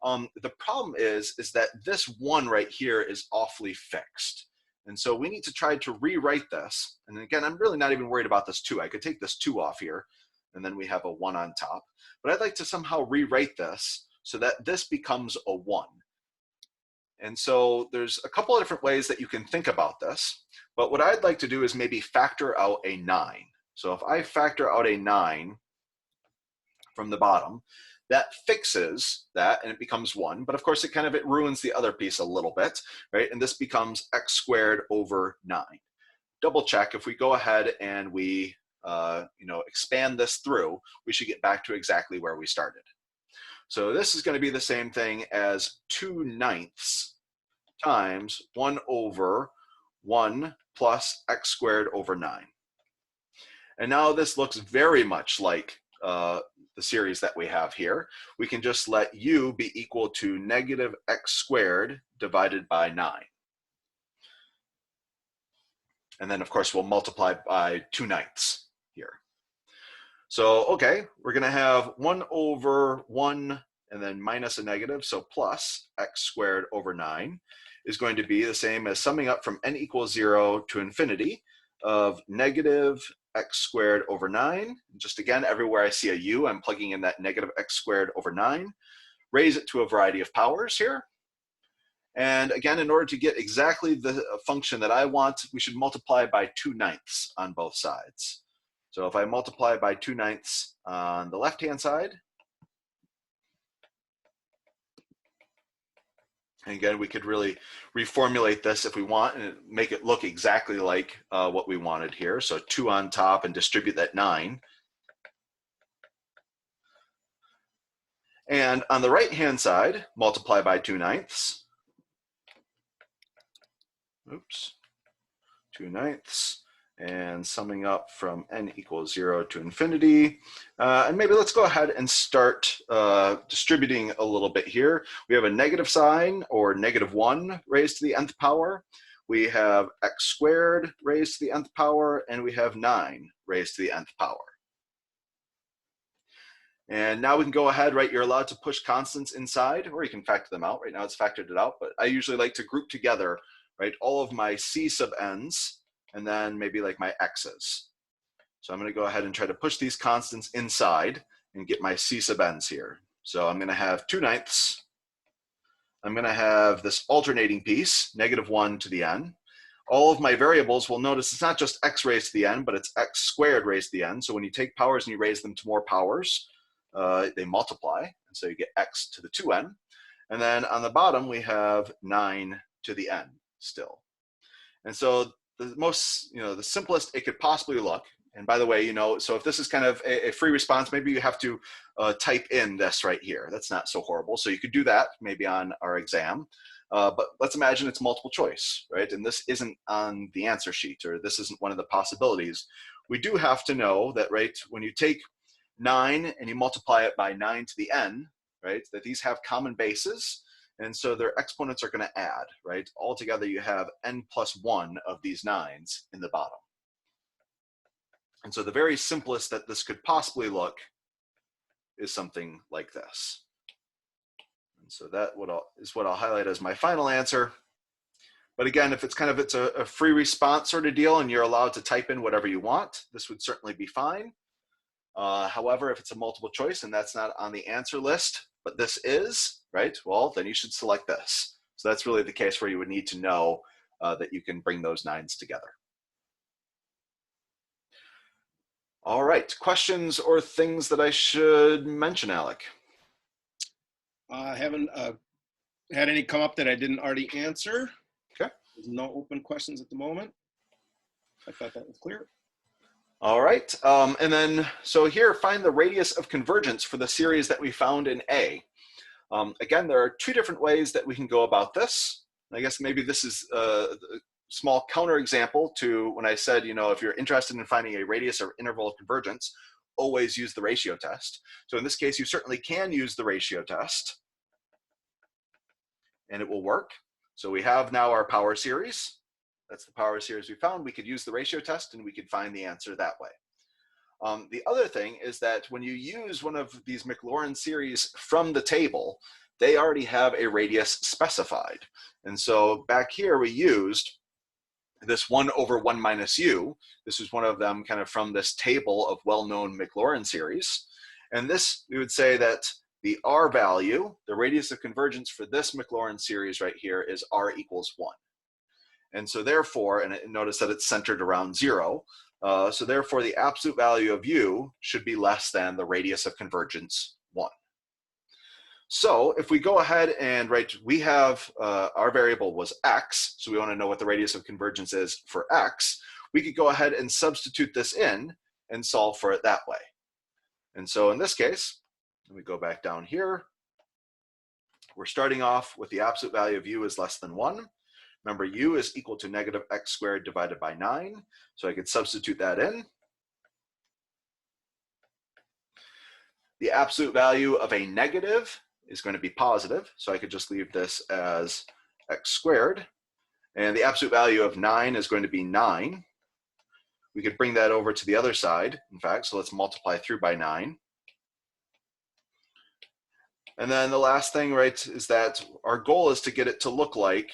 The problem is that this 1 right here is awfully fixed. And so we need to try to rewrite this. And again, I'm really not even worried about this 2. I could take this 2 off here, and then we have a 1 on top. But I'd like to somehow rewrite this so that this becomes a 1. And so there's a couple of different ways that you can think about this. But what I'd like to do is maybe factor out a 9. So if I factor out a 9 from the bottom, that fixes that and it becomes 1. But of course, it ruins the other piece a little bit, right? And this becomes x squared over 9. Double check, if we go ahead and we expand this through, we should get back to exactly where we started. So this is going to be the same thing as 2/9 times 1 over 1 plus x squared over 9. And now this looks very much like the series that we have here. We can just let u be equal to negative x squared divided by 9. And then, of course, we'll multiply by 2/9 here. So, okay, we're going to have 1 over 1 and then minus a negative, so plus x squared over 9 is going to be the same as summing up from n equals 0 to infinity of negative x squared over 9. Just again, everywhere I see a u, I'm plugging in that negative x squared over 9. Raise it to a variety of powers here. And again, in order to get exactly the function that I want, we should multiply by 2/9 on both sides. So if I multiply by 2/9 on the left-hand side, and again, we could really reformulate this if we want and make it look exactly like what we wanted here. So 2 on top and distribute that 9. And on the right-hand side, multiply by 2/9. Oops, 2/9. And summing up from n equals 0 to infinity. And maybe let's go ahead and start distributing a little bit here. We have a negative sign, or -1 raised to the nth power. We have x squared raised to the nth power, and we have 9 raised to the nth power. And now we can go ahead, right? You're allowed to push constants inside, or you can factor them out. Right now it's factored it out, but I usually like to group together, right, all of my c sub n's, and then maybe like my x's. So I'm going to go ahead and try to push these constants inside and get my c sub n's here. So I'm going to have 2/9. I'm going to have this alternating piece, -1 to the n. All of my variables, will notice it's not just x raised to the n, but it's x squared raised to the n. So when you take powers and you raise them to more powers, they multiply. And so you get x to the 2n. And then on the bottom, we have 9 to the n still. And so the most, the simplest it could possibly look. And by the way, so if this is kind of a free response, maybe you have to type in this right here. That's not so horrible. So you could do that maybe on our exam. But let's imagine it's multiple choice, right? And this isn't on the answer sheet, or this isn't one of the possibilities. We do have to know that, right, when you take 9 and you multiply it by 9 to the n, right, that these have common bases. And so their exponents are going to add, right? Altogether, you have n plus 1 of these 9s in the bottom. And so the very simplest that this could possibly look is something like this. And so that is what I'll highlight as my final answer. But again, if it's a free response sort of deal and you're allowed to type in whatever you want, this would certainly be fine. However, if it's a multiple choice and that's not on the answer list, but this is, right, well, then you should select this. So that's really the case where you would need to know that you can bring those 9s together. All right, questions or things that I should mention, Alec? I haven't had any come up that I didn't already answer. Okay. There's no open questions at the moment. I thought that was clear. All right, and then, so here, find the radius of convergence for the series that we found in A. Again, there are 2 different ways that we can go about this. I guess maybe this is a small counterexample to when I said, if you're interested in finding a radius or interval of convergence, always use the ratio test. So in this case, you certainly can use the ratio test, and it will work. So we have now our power series. That's the power series we found. We could use the ratio test and we could find the answer that way. The other thing is that when you use one of these Maclaurin series from the table, they already have a radius specified. And so back here we used this 1 over 1 minus u. This is one of them kind of from this table of well-known Maclaurin series. And this, we would say that the r value, the radius of convergence for this Maclaurin series right here is r equals 1. And so therefore, and notice that it's centered around 0, so therefore the absolute value of u should be less than the radius of convergence 1. So if we go ahead and, we have our variable was x, so we want to know what the radius of convergence is for x, we could go ahead and substitute this in and solve for it that way. And so in this case, let me go back down here, we're starting off with the absolute value of u is less than 1. Remember, u is equal to negative x squared divided by 9. So I could substitute that in. The absolute value of a negative is going to be positive. So I could just leave this as x squared. And the absolute value of 9 is going to be 9. We could bring that over to the other side, in fact. So let's multiply through by 9. And then the last thing, is that our goal is to get it to look like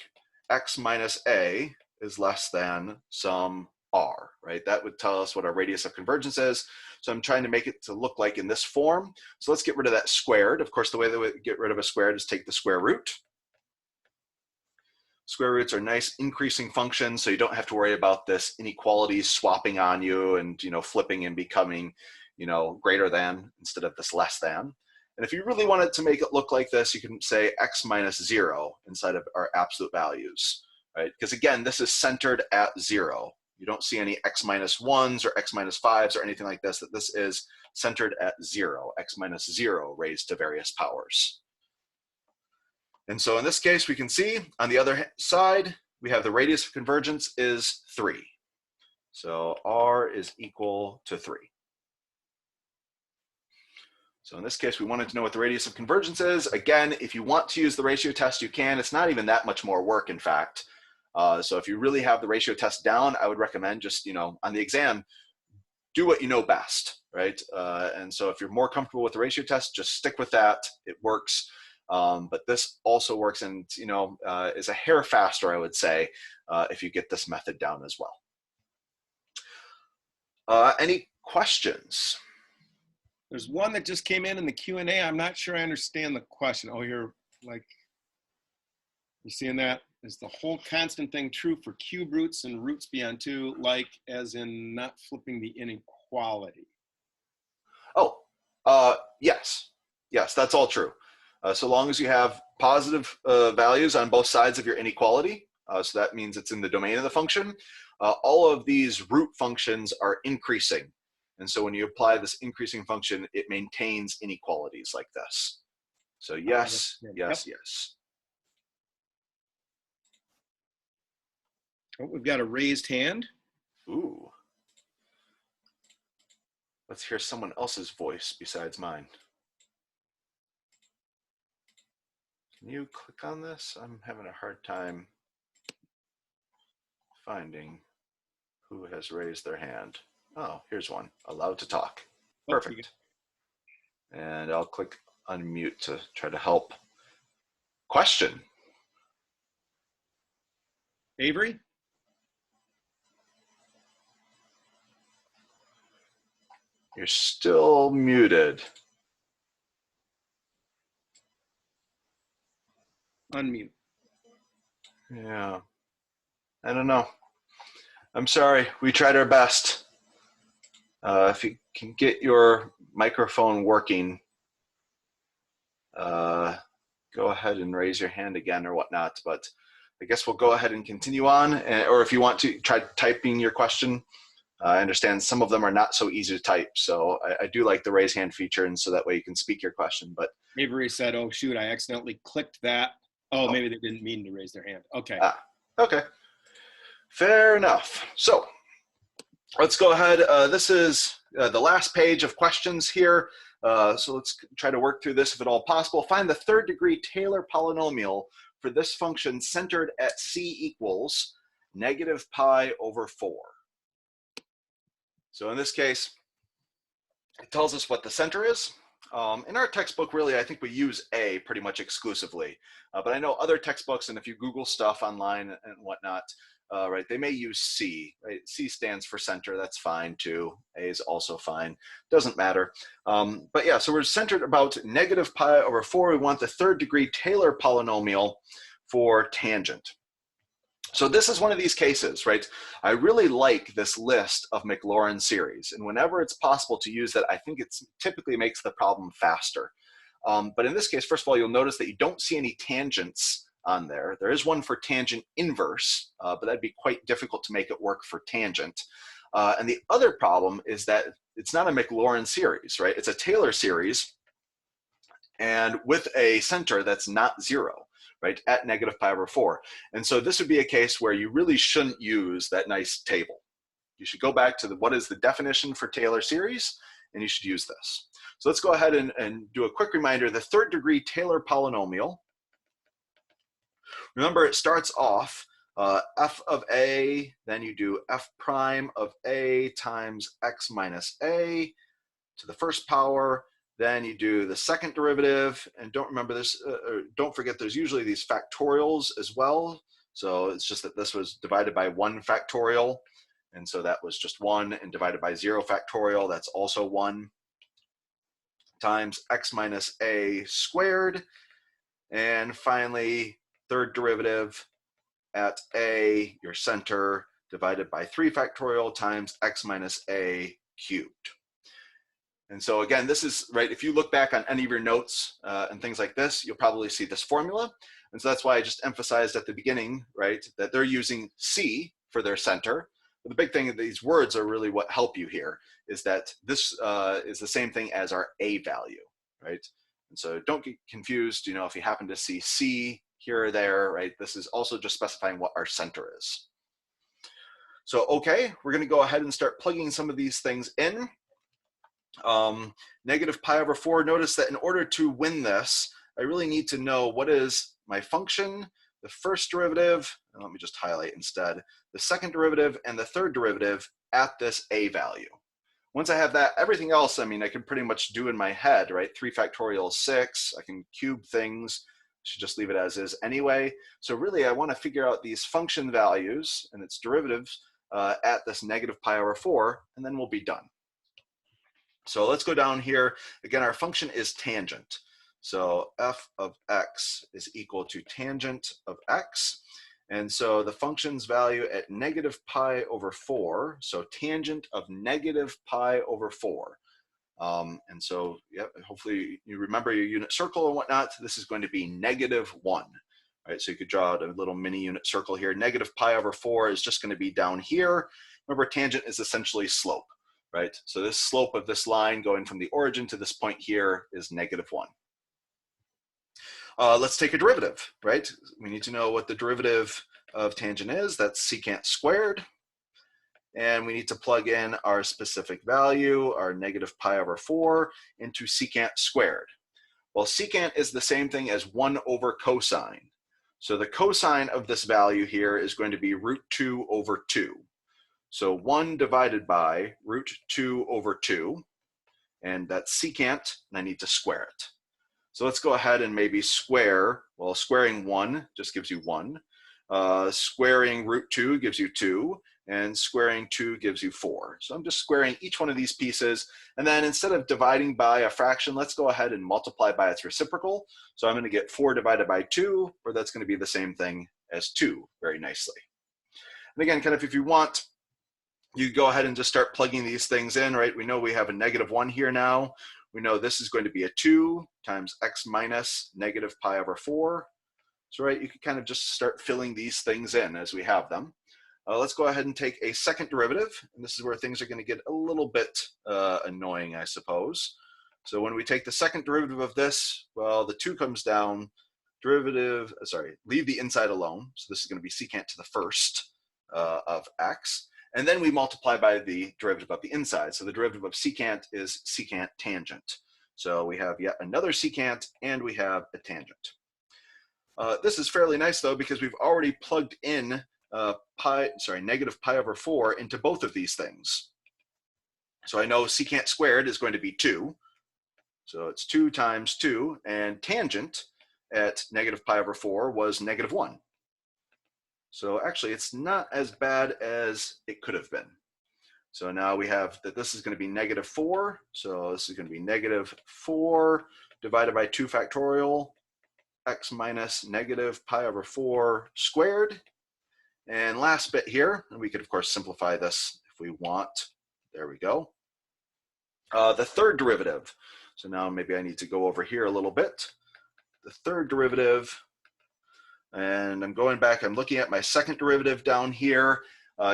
x minus a is less than some r, right? That would tell us what our radius of convergence is. So I'm trying to make it to look like in this form. So let's get rid of that squared. Of course, the way that we get rid of a squared is take the square root. Square roots are nice increasing functions, so you don't have to worry about this inequalities swapping on you and flipping and becoming greater than instead of this less than. And if you really wanted to make it look like this, you can say x minus 0 inside of our absolute values, right? Because again, this is centered at 0. You don't see any x minus 1s or x minus 5s or anything like this, that this is centered at 0, x minus 0 raised to various powers. And so in this case, we can see on the other side, we have the radius of convergence is 3. So r is equal to 3. So in this case, we wanted to know what the radius of convergence is. Again, if you want to use the ratio test, you can. It's not even that much more work, in fact. So if you really have the ratio test down, I would recommend just, on the exam, do what you know best, right? And so if you're more comfortable with the ratio test, just stick with that. It works. But this also works and, is a hair faster, I would say, if you get this method down as well. Any questions? There's one that just came in the Q&A. I'm not sure I understand the question. Oh, you're seeing that? Is the whole constant thing true for cube roots and roots beyond 2, like as in not flipping the inequality? Oh, yes. Yes, that's all true. So long as you have positive values on both sides of your inequality, so that means it's in the domain of the function, all of these root functions are increasing. And so when you apply this increasing function, it maintains inequalities like this. So yes, yes, yes. Oh, we've got a raised hand. Ooh. Let's hear someone else's voice besides mine. Can you click on this? I'm having a hard time finding who has raised their hand. Oh, here's one. Allowed to talk. Perfect. And I'll click unmute to try to help. Question. Avery? You're still muted. Unmute. Yeah. I don't know. I'm sorry. We tried our best. If you can get your microphone working, go ahead and raise your hand again or whatnot. But I guess we'll go ahead and continue on. Or if you want to try typing your question, I understand some of them are not so easy to type. So I do like the raise hand feature, and so that way you can speak your question. But Avery said, oh, shoot, I accidentally clicked that. Oh, maybe they didn't mean to raise their hand. Okay. Okay. Fair enough. So let's go ahead. This is the last page of questions here. So let's try to work through this if at all possible. Find the third degree Taylor polynomial for this function centered at c equals negative pi over 4. So in this case, it tells us what the center is. In our textbook, really, I think we use A pretty much exclusively. But I know other textbooks, and if you Google stuff online and whatnot, right, they may use C, right? C stands for center, that's fine too. A is also fine, doesn't matter. But yeah, so we're centered about negative pi over 4. We want the third degree Taylor polynomial for tangent. So this is one of these cases, right? I really like this list of Maclaurin series, and whenever it's possible to use that, I think it typically makes the problem faster. But in this case, first of all, you'll notice that you don't see any tangents on there. There is one for tangent inverse, but that'd be quite difficult to make it work for tangent. And the other problem is that it's not a Maclaurin series, right? It's a Taylor series, and with a center that's not 0. Right, at negative pi over 4. And so this would be a case where you really shouldn't use that nice table. You should go back to what is the definition for Taylor series, and you should use this. So let's go ahead and do a quick reminder. The third degree Taylor polynomial, remember it starts off f of a, then you do f prime of a times x minus a to the first power. Then you do the second derivative, and don't forget there's usually these factorials as well. So it's just that this was divided by 1 factorial, and so that was just 1, and divided by 0 factorial, that's also 1, times x minus a squared. And finally, third derivative at a, your center, divided by 3 factorial times x minus a cubed. And so again, this is, right, if you look back on any of your notes and things like this, you'll probably see this formula. And so that's why I just emphasized at the beginning, right, that they're using C for their center. But the big thing of these words are really what help you here, is that this is the same thing as our A value, right? And so don't get confused, you know, if you happen to see C here or there, right, this is also just specifying what our center is. So, okay, we're gonna go ahead and start plugging some of these things in. Negative pi over 4, notice that in order to win this, I really need to know what is my function, the first derivative, and let me just highlight instead, the second derivative and the third derivative at this A value. Once I have that, everything else, I mean, I can pretty much do in my head, right? 3 factorial is 6, I can cube things, should just leave it as is anyway. So really, I want to figure out these function values and its derivatives at this negative pi over 4, and then we'll be done. So let's go down here. Again, our function is tangent. So f of x is equal to tangent of x. And so the function's value at negative pi over 4, so tangent of negative pi over 4. And so, yep, hopefully you remember your unit circle and whatnot. This is going to be negative 1. Right, so you could draw out a little mini unit circle here. Negative pi over 4 is just going to be down here. Remember, tangent is essentially slope. Right, so this slope of this line going from the origin to this point here is negative 1. Let's take a derivative, right? We need to know what the derivative of tangent is. That's secant squared. and we need to plug in our specific value, our negative pi over 4, into secant squared. Well, secant is the same thing as 1 over cosine. So the cosine of this value here is going to be root 2 over 2. So 1 divided by root 2 over 2, and that's secant, and I need to square it. So let's go ahead and maybe square, well, squaring 1 just gives you 1. Squaring root 2 gives you 2, and squaring 2 gives you 4. So I'm just squaring each one of these pieces, and then instead of dividing by a fraction, let's go ahead and multiply by its reciprocal. So I'm going to get 4 divided by 2, or that's going to be the same thing as 2 very nicely. And again, kind of if you want, you go ahead and just start plugging these things in, right? We know we have a negative 1 here now. We know this is going to be a 2 times x minus negative pi over 4. So, right, you can kind of just start filling these things in as we have them. Let's go ahead and take a second derivative, and this is where things are going to get a little bit annoying, I suppose. So when we take the second derivative of this, well, the 2 comes down, leave the inside alone. So this is going to be secant to the first of x. And then we multiply by the derivative of the inside. So the derivative of secant is secant tangent. So we have yet another secant, and we have a tangent. This is fairly nice, though, because we've already plugged in negative pi over 4 into both of these things. So I know secant squared is going to be 2. So it's 2 times 2, and tangent at negative pi over 4 was negative 1. So actually, it's not as bad as it could have been. So now we have that this is going to be negative 4. So this is going to be negative 4 divided by 2 factorial, x minus negative pi over 4 squared. And last bit here, and we could, of course, simplify this if we want. There we go. The third derivative. So now maybe I need to go over here a little bit. The third derivative, and I'm going back, I'm looking at my second derivative down here,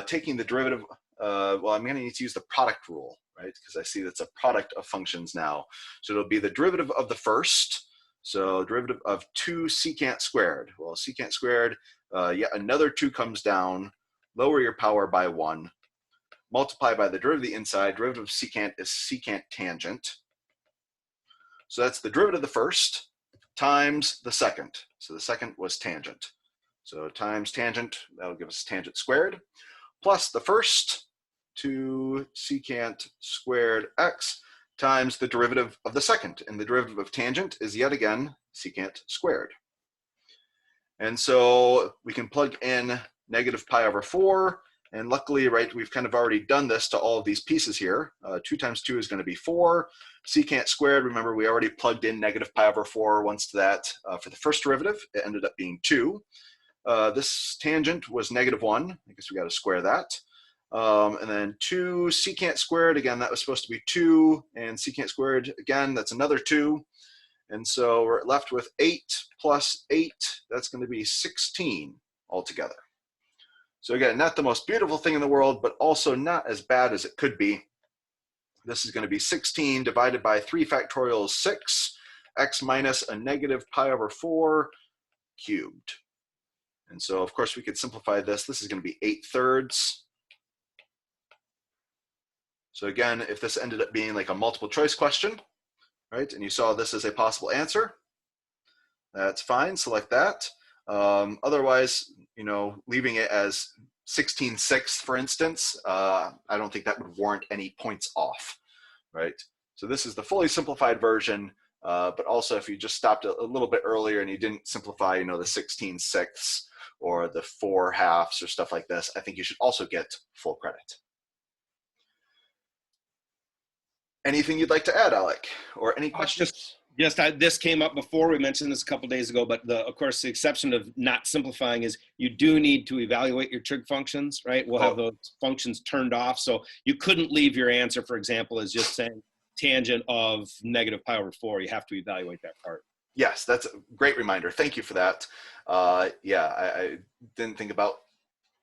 taking the derivative, well, I'm going to need to use the product rule, right? Because I see that's a product of functions now. So it'll be the derivative of the first, so derivative of 2 secant squared. Well, secant squared, yet another 2 comes down, lower your power by 1, multiply by the derivative of the inside, derivative of secant is secant tangent. So that's the derivative of the first times the second. So the second was tangent. So times tangent, that'll give us tangent squared, plus the first 2 secant squared x times the derivative of the second. And the derivative of tangent is yet again secant squared. And so we can plug in negative pi over 4. And luckily, right, we've kind of already done this to all of these pieces here. 2 times 2 is going to be 4. Secant squared, remember, we already plugged in negative pi over 4 once to that for the first derivative. It ended up being 2. This tangent was negative 1. I guess we got to square that. And then 2 secant squared, again, that was supposed to be 2. And secant squared, again, that's another 2. And so we're left with 8 plus 8. That's going to be 16 altogether. So again, not the most beautiful thing in the world, but also not as bad as it could be. This is going to be 16 divided by 3 factorial is 6, x minus a negative pi over 4 cubed. And so, of course, we could simplify this. This is going to be 8/3. So again, if this ended up being like a multiple choice question, right, and you saw this as a possible answer, that's fine, select that. Otherwise, you know, leaving it as 16/6, for instance, I don't think that would warrant any points off, right? So this is the fully simplified version, but also if you just stopped a little bit earlier and you didn't simplify, you know, the 16/6 or the 4/2 or stuff like this, I think you should also get full credit. Anything you'd like to add, Alec, or any questions? This came up before. We mentioned this a couple days ago, but of course, the exception of not simplifying is you do need to evaluate your trig functions, right? We'll have those functions turned off. So you couldn't leave your answer, for example, as just saying tangent of negative pi over 4. You have to evaluate that part. Yes, that's a great reminder. Thank you for that. Yeah, I didn't think about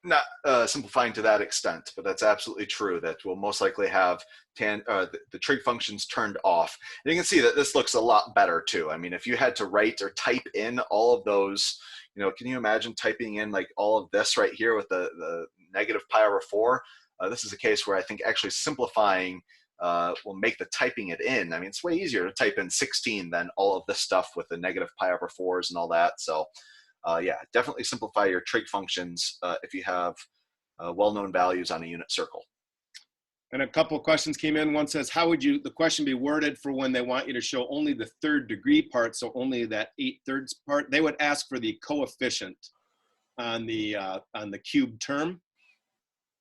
not simplifying to that extent, but that's absolutely true, that we'll most likely have the trig functions turned off. And you can see that this looks a lot better too. I mean, if you had to write or type in all of those, you know, can you imagine typing in like all of this right here with the negative pi over 4? this is a case where I think actually simplifying will make the typing it in. I mean, it's way easier to type in 16 than all of this stuff with the negative pi over 4s and all that. So yeah, definitely simplify your trig functions if you have well-known values on a unit circle. And a couple of questions came in. One says, how would the question be worded for when they want you to show only the third degree part, so only that 8/3 part? They would ask for the coefficient on the cubed term.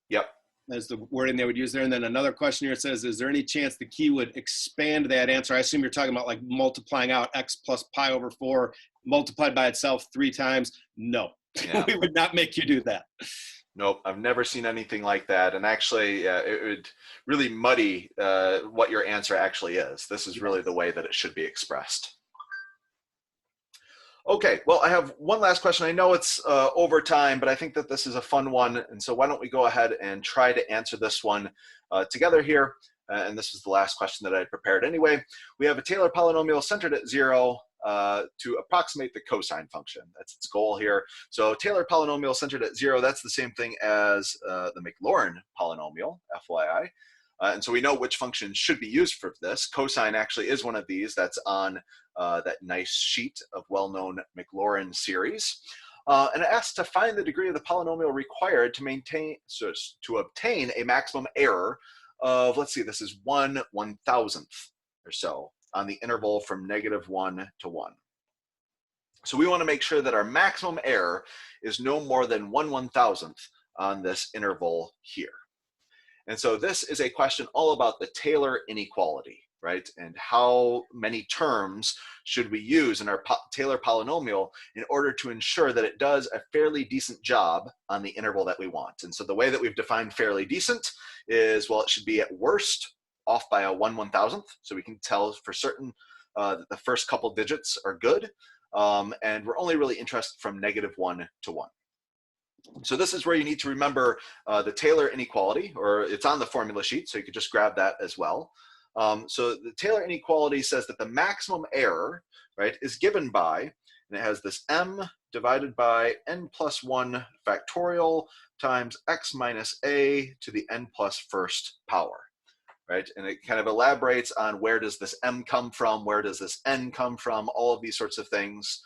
Yep. As the wording they would use there. And then another question here says, is there any chance the key would expand that answer? I assume you're talking about like multiplying out x plus pi over 4 multiplied by itself 3 times. No, yeah. We would not make you do that. Nope, I've never seen anything like that. And actually, it would really muddy what your answer actually is. This is really the way that it should be expressed. Okay, well, I have one last question. I know it's over time, but I think that this is a fun one. And so why don't we go ahead and try to answer this one together here. And this is the last question that I prepared anyway. We have a Taylor polynomial centered at 0 to approximate the cosine function. That's its goal here. So Taylor polynomial centered at 0, that's the same thing as the Maclaurin polynomial, FYI. And so we know which function should be used for this. Cosine actually is one of these that's on that nice sheet of well-known Maclaurin series. And it asks to find the degree of the polynomial required to obtain a maximum error of, let's see, this is 1/1000th or so on the interval from -1 to 1. So we want to make sure that our maximum error is no more than 1/1000th on this interval here. And so this is a question all about the Taylor inequality, right? And how many terms should we use in our Taylor polynomial in order to ensure that it does a fairly decent job on the interval that we want. And so the way that we've defined fairly decent is, well, it should be at worst off by a 1/1000th. So we can tell for certain that the first couple digits are good. And we're only really interested from -1 to 1. So this is where you need to remember the Taylor inequality, or it's on the formula sheet, so you could just grab that as well. So the Taylor inequality says that the maximum error, right, is given by, and it has this m divided by n plus 1 factorial times x minus a to the n plus first power, right? And it kind of elaborates on where does this m come from, where does this n come from, all of these sorts of things.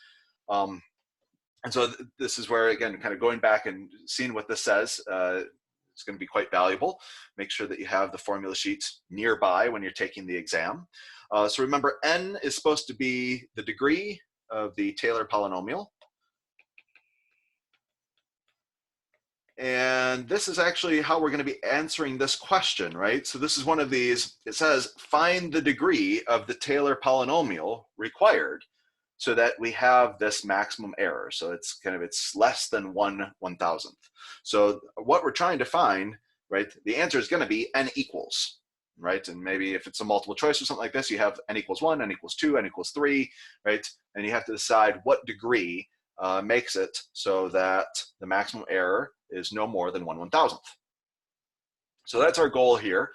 And so this is where, again, kind of going back and seeing what this says, it's going to be quite valuable. Make sure that you have the formula sheets nearby when you're taking the exam. So remember, n is supposed to be the degree of the Taylor polynomial. And this is actually how we're going to be answering this question, right? So this is one of these, it says, find the degree of the Taylor polynomial required so that we have this maximum error. So it's less than 1/1000th. So what we're trying to find, right, the answer is going to be n equals, right? And maybe if it's a multiple choice or something like this, you have n equals 1, n equals 2, n equals 3, right? And you have to decide what degree makes it so that the maximum error is no more than 1/1000th. So that's our goal here.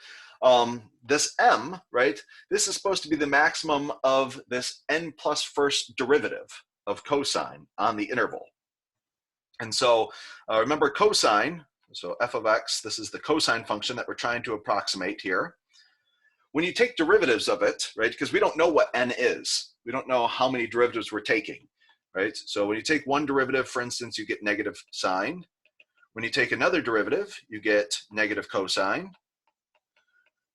This m, right, this is supposed to be the maximum of this n plus first derivative of cosine on the interval. And so remember cosine, so f of x, this is the cosine function that we're trying to approximate here. When you take derivatives of it, right, because we don't know what n is, we don't know how many derivatives we're taking, right? So when you take one derivative, for instance, you get negative sine. When you take another derivative, you get negative cosine.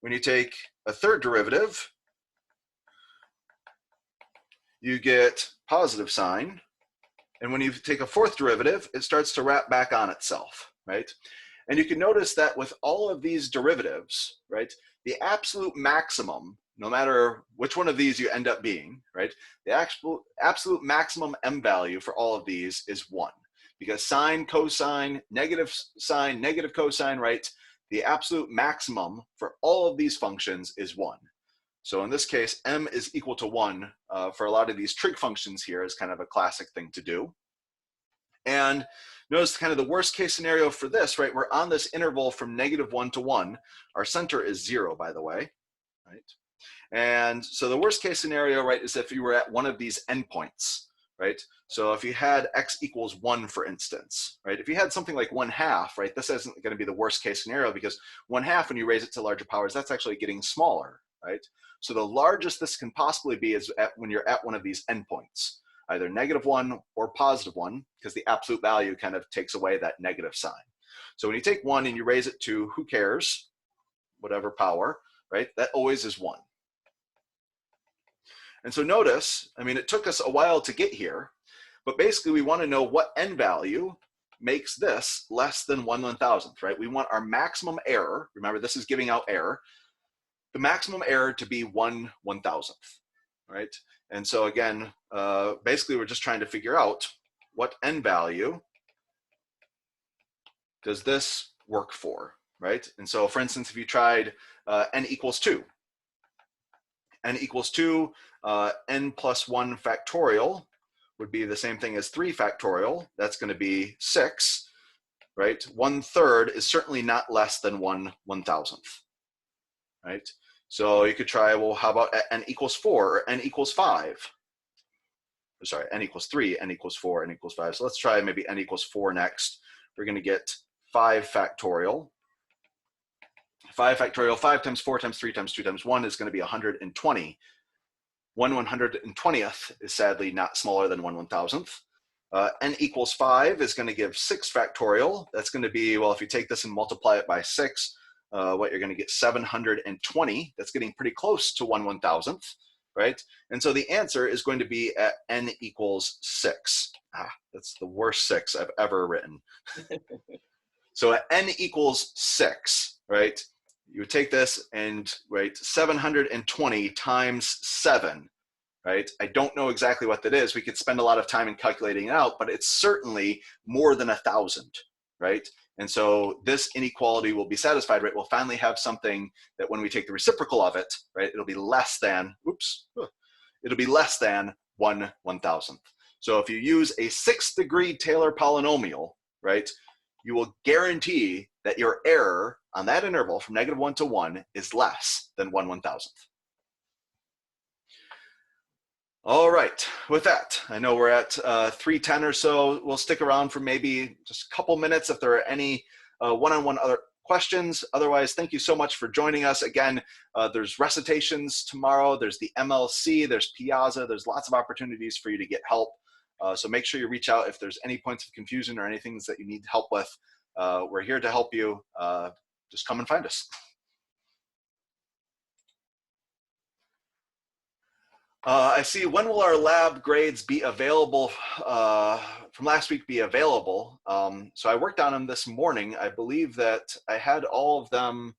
When you take a third derivative, you get positive sine. And when you take a fourth derivative, it starts to wrap back on itself, right? And you can notice that with all of these derivatives, right, the absolute maximum, no matter which one of these you end up being, right, the absolute maximum m value for all of these is 1. Because sine, cosine, negative cosine, right, the absolute maximum for all of these functions is 1. So in this case, m is equal to 1 for a lot of these trig functions here is kind of a classic thing to do. And notice kind of the worst case scenario for this, right? We're on this interval from -1 to 1. Our center is 0, by the way, right? And so the worst case scenario, right, is if you were at one of these endpoints, right? So if you had x equals 1, for instance, right? If you had something like 1/2, right, this isn't going to be the worst case scenario, because 1/2, when you raise it to larger powers, that's actually getting smaller, right? So the largest this can possibly be is when you're at one of these endpoints, either -1 or +1, because the absolute value kind of takes away that negative sign. So when you take 1 and you raise it to, who cares, whatever power, right, that always is 1. And so notice, I mean, it took us a while to get here, but basically we want to know what n value makes this less than 1/1000th, right? We want our maximum error, remember this is giving out error, the maximum error to be 1/1000th, right? And so again, basically we're just trying to figure out what n value does this work for, right? And so for instance, if you tried n equals 2, n equals 2, n plus 1 factorial would be the same thing as 3 factorial. That's going to be 6, right? 1/3 is certainly not less than 1/1000th, right? So you could try, well, how about n equals 4 or n equals 5? Sorry, n equals 3, n equals 4, n equals 5. So let's try maybe n equals 4 next. We're going to get 5 factorial. 5 factorial, 5 times 4 times 3 times 2 times 1 is going to be 120. 1/120th is sadly not smaller than 1/1000th. N equals 5 is going to give 6 factorial. That's going to be, well, if you take this and multiply it by 6, what you're going to get 720. That's getting pretty close to 1/1000th, right? And so the answer is going to be at n equals 6. That's the worst 6 I've ever written. So at n equals 6, right? You would take this and, right, 720 times 7, right? I don't know exactly what that is. We could spend a lot of time in calculating it out, but it's certainly more than 1,000, right? And so this inequality will be satisfied, right? We'll finally have something that when we take the reciprocal of it, right, it'll be less than, it'll be less than 1/1000th. So if you use a 6th-degree Taylor polynomial, right, you will guarantee that your error on that interval from -1 to 1 is less than 1/1000th. All right, with that, I know we're at 3:10 or so. We'll stick around for maybe just a couple minutes if there are any one-on-one other questions. Otherwise, thank you so much for joining us. Again, there's recitations tomorrow, there's the MLC, there's Piazza, there's lots of opportunities for you to get help. So make sure you reach out if there's any points of confusion or anything that you need help with. We're here to help you. Just come and find us. I see, when will our lab grades be available, from last week be available? So I worked on them this morning. I believe that I had all of them.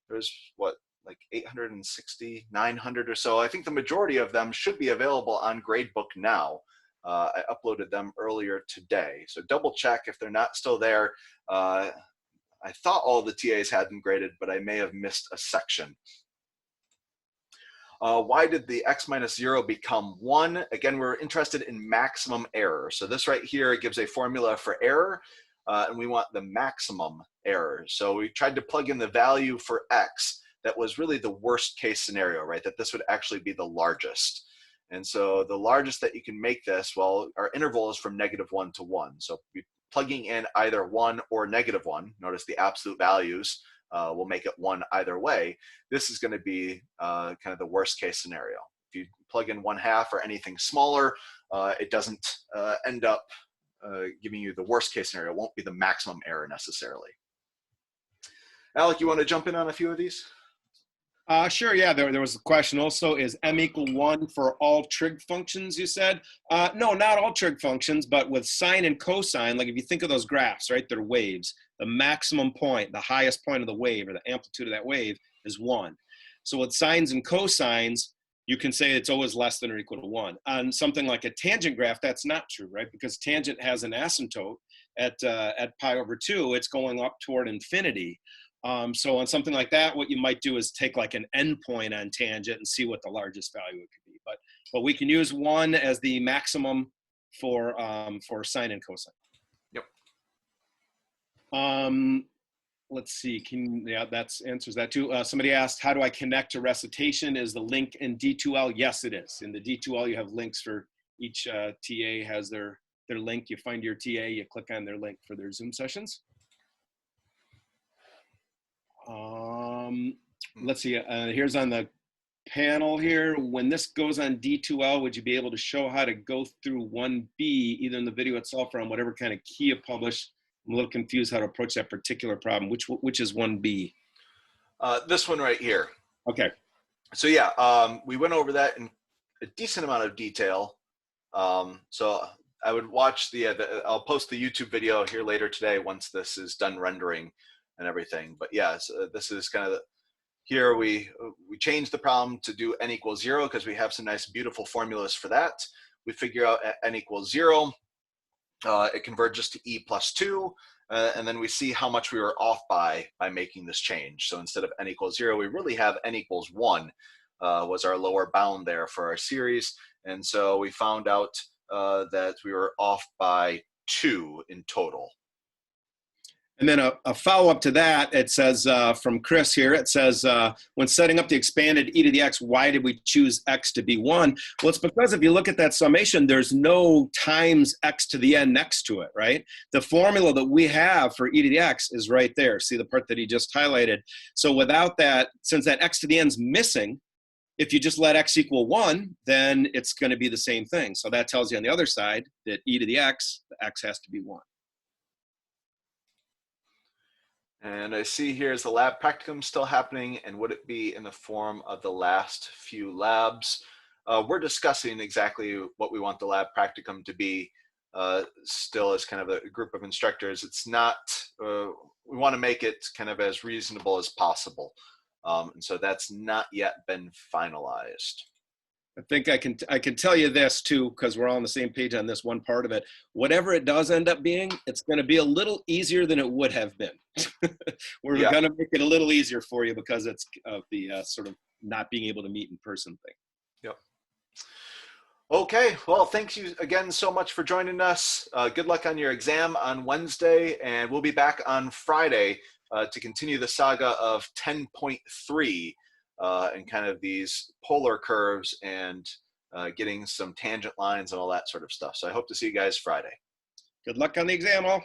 There's what, like 860, 900 or so. I think the majority of them should be available on Gradebook now. I uploaded them earlier today. So double check if they're not still there. I thought all the TAs had them graded, but I may have missed a section. Why did the x minus 0 become 1? Again, we're interested in maximum error. So this right here gives a formula for error, and we want the maximum error. So we tried to plug in the value for x that was really the worst case scenario, right? That this would actually be the largest. And so the largest that you can make this, well, our interval is from -1 to 1. So we're plugging in either 1 or -1. Notice the absolute values will make it 1 either way. This is going to be kind of the worst case scenario. If you plug in 1/2 or anything smaller, it doesn't end up giving you the worst case scenario. It won't be the maximum error necessarily. Alec, you want to jump in on a few of these? Sure, yeah, there was a question also, is m equal 1 for all trig functions, you said? No, not all trig functions, but with sine and cosine, like if you think of those graphs, right, they're waves. The maximum point, the highest point of the wave, or the amplitude of that wave, is 1. So with sines and cosines, you can say it's always less than or equal to 1. On something like a tangent graph, that's not true, right? Because tangent has an asymptote at pi/2, it's going up toward infinity. So on something like that, what you might do is take like an endpoint on tangent and see what the largest value it could be. But we can use 1 as the maximum for sine and cosine. Yep. Let's see. Yeah, that answers that too. Somebody asked, how do I connect to recitation? Is the link in D2L? Yes, it is. In the D2L, you have links for Each TA has their link. You find your TA, you click on their link for their Zoom sessions. Let's see, here's on the panel here. When this goes on D2L, would you be able to show how to go through 1B, either in the video itself or on whatever kind of key you publish? I'm a little confused how to approach that particular problem. Which is 1B? This one right here. Okay. So yeah, we went over that in a decent amount of detail. So I would watch I'll post the YouTube video here later today once this is done rendering and everything. But yeah, so this is kind of here we change the problem to do n equals 0 because we have some nice beautiful formulas for that. We figure out at n equals 0, it converges to e plus 2, and then we see how much we were off by making this change. So instead of n equals 0, we really have n equals 1 was our lower bound there for our series. And so we found out that we were off by 2 in total. And then a follow-up to that, it says from Chris here, it says, when setting up the expanded e to the x, why did we choose x to be 1? Well, it's because if you look at that summation, there's no times x to the n next to it, right? The formula that we have for e to the x is right there. See the part that he just highlighted? So without that, since that x to the n is missing, if you just let x equal 1, then it's going to be the same thing. So that tells you on the other side that e to the x has to be 1. And I see here is the lab practicum still happening, and would it be in the form of the last few labs? We're discussing exactly what we want the lab practicum to be still as kind of a group of instructors. It's not, we want to make it kind of as reasonable as possible. And so that's not yet been finalized. I think I can tell you this too, because we're all on the same page on this one part of it. Whatever it does end up being, it's going to be a little easier than it would have been. We're going to make it a little easier for you because it's of the sort of not being able to meet in person thing. Yep. Okay, well, thank you again so much for joining us. Good luck on your exam on Wednesday, and we'll be back on Friday to continue the saga of 10.3. And kind of these polar curves and getting some tangent lines and all that sort of stuff. So I hope to see you guys Friday. Good luck on the exam all.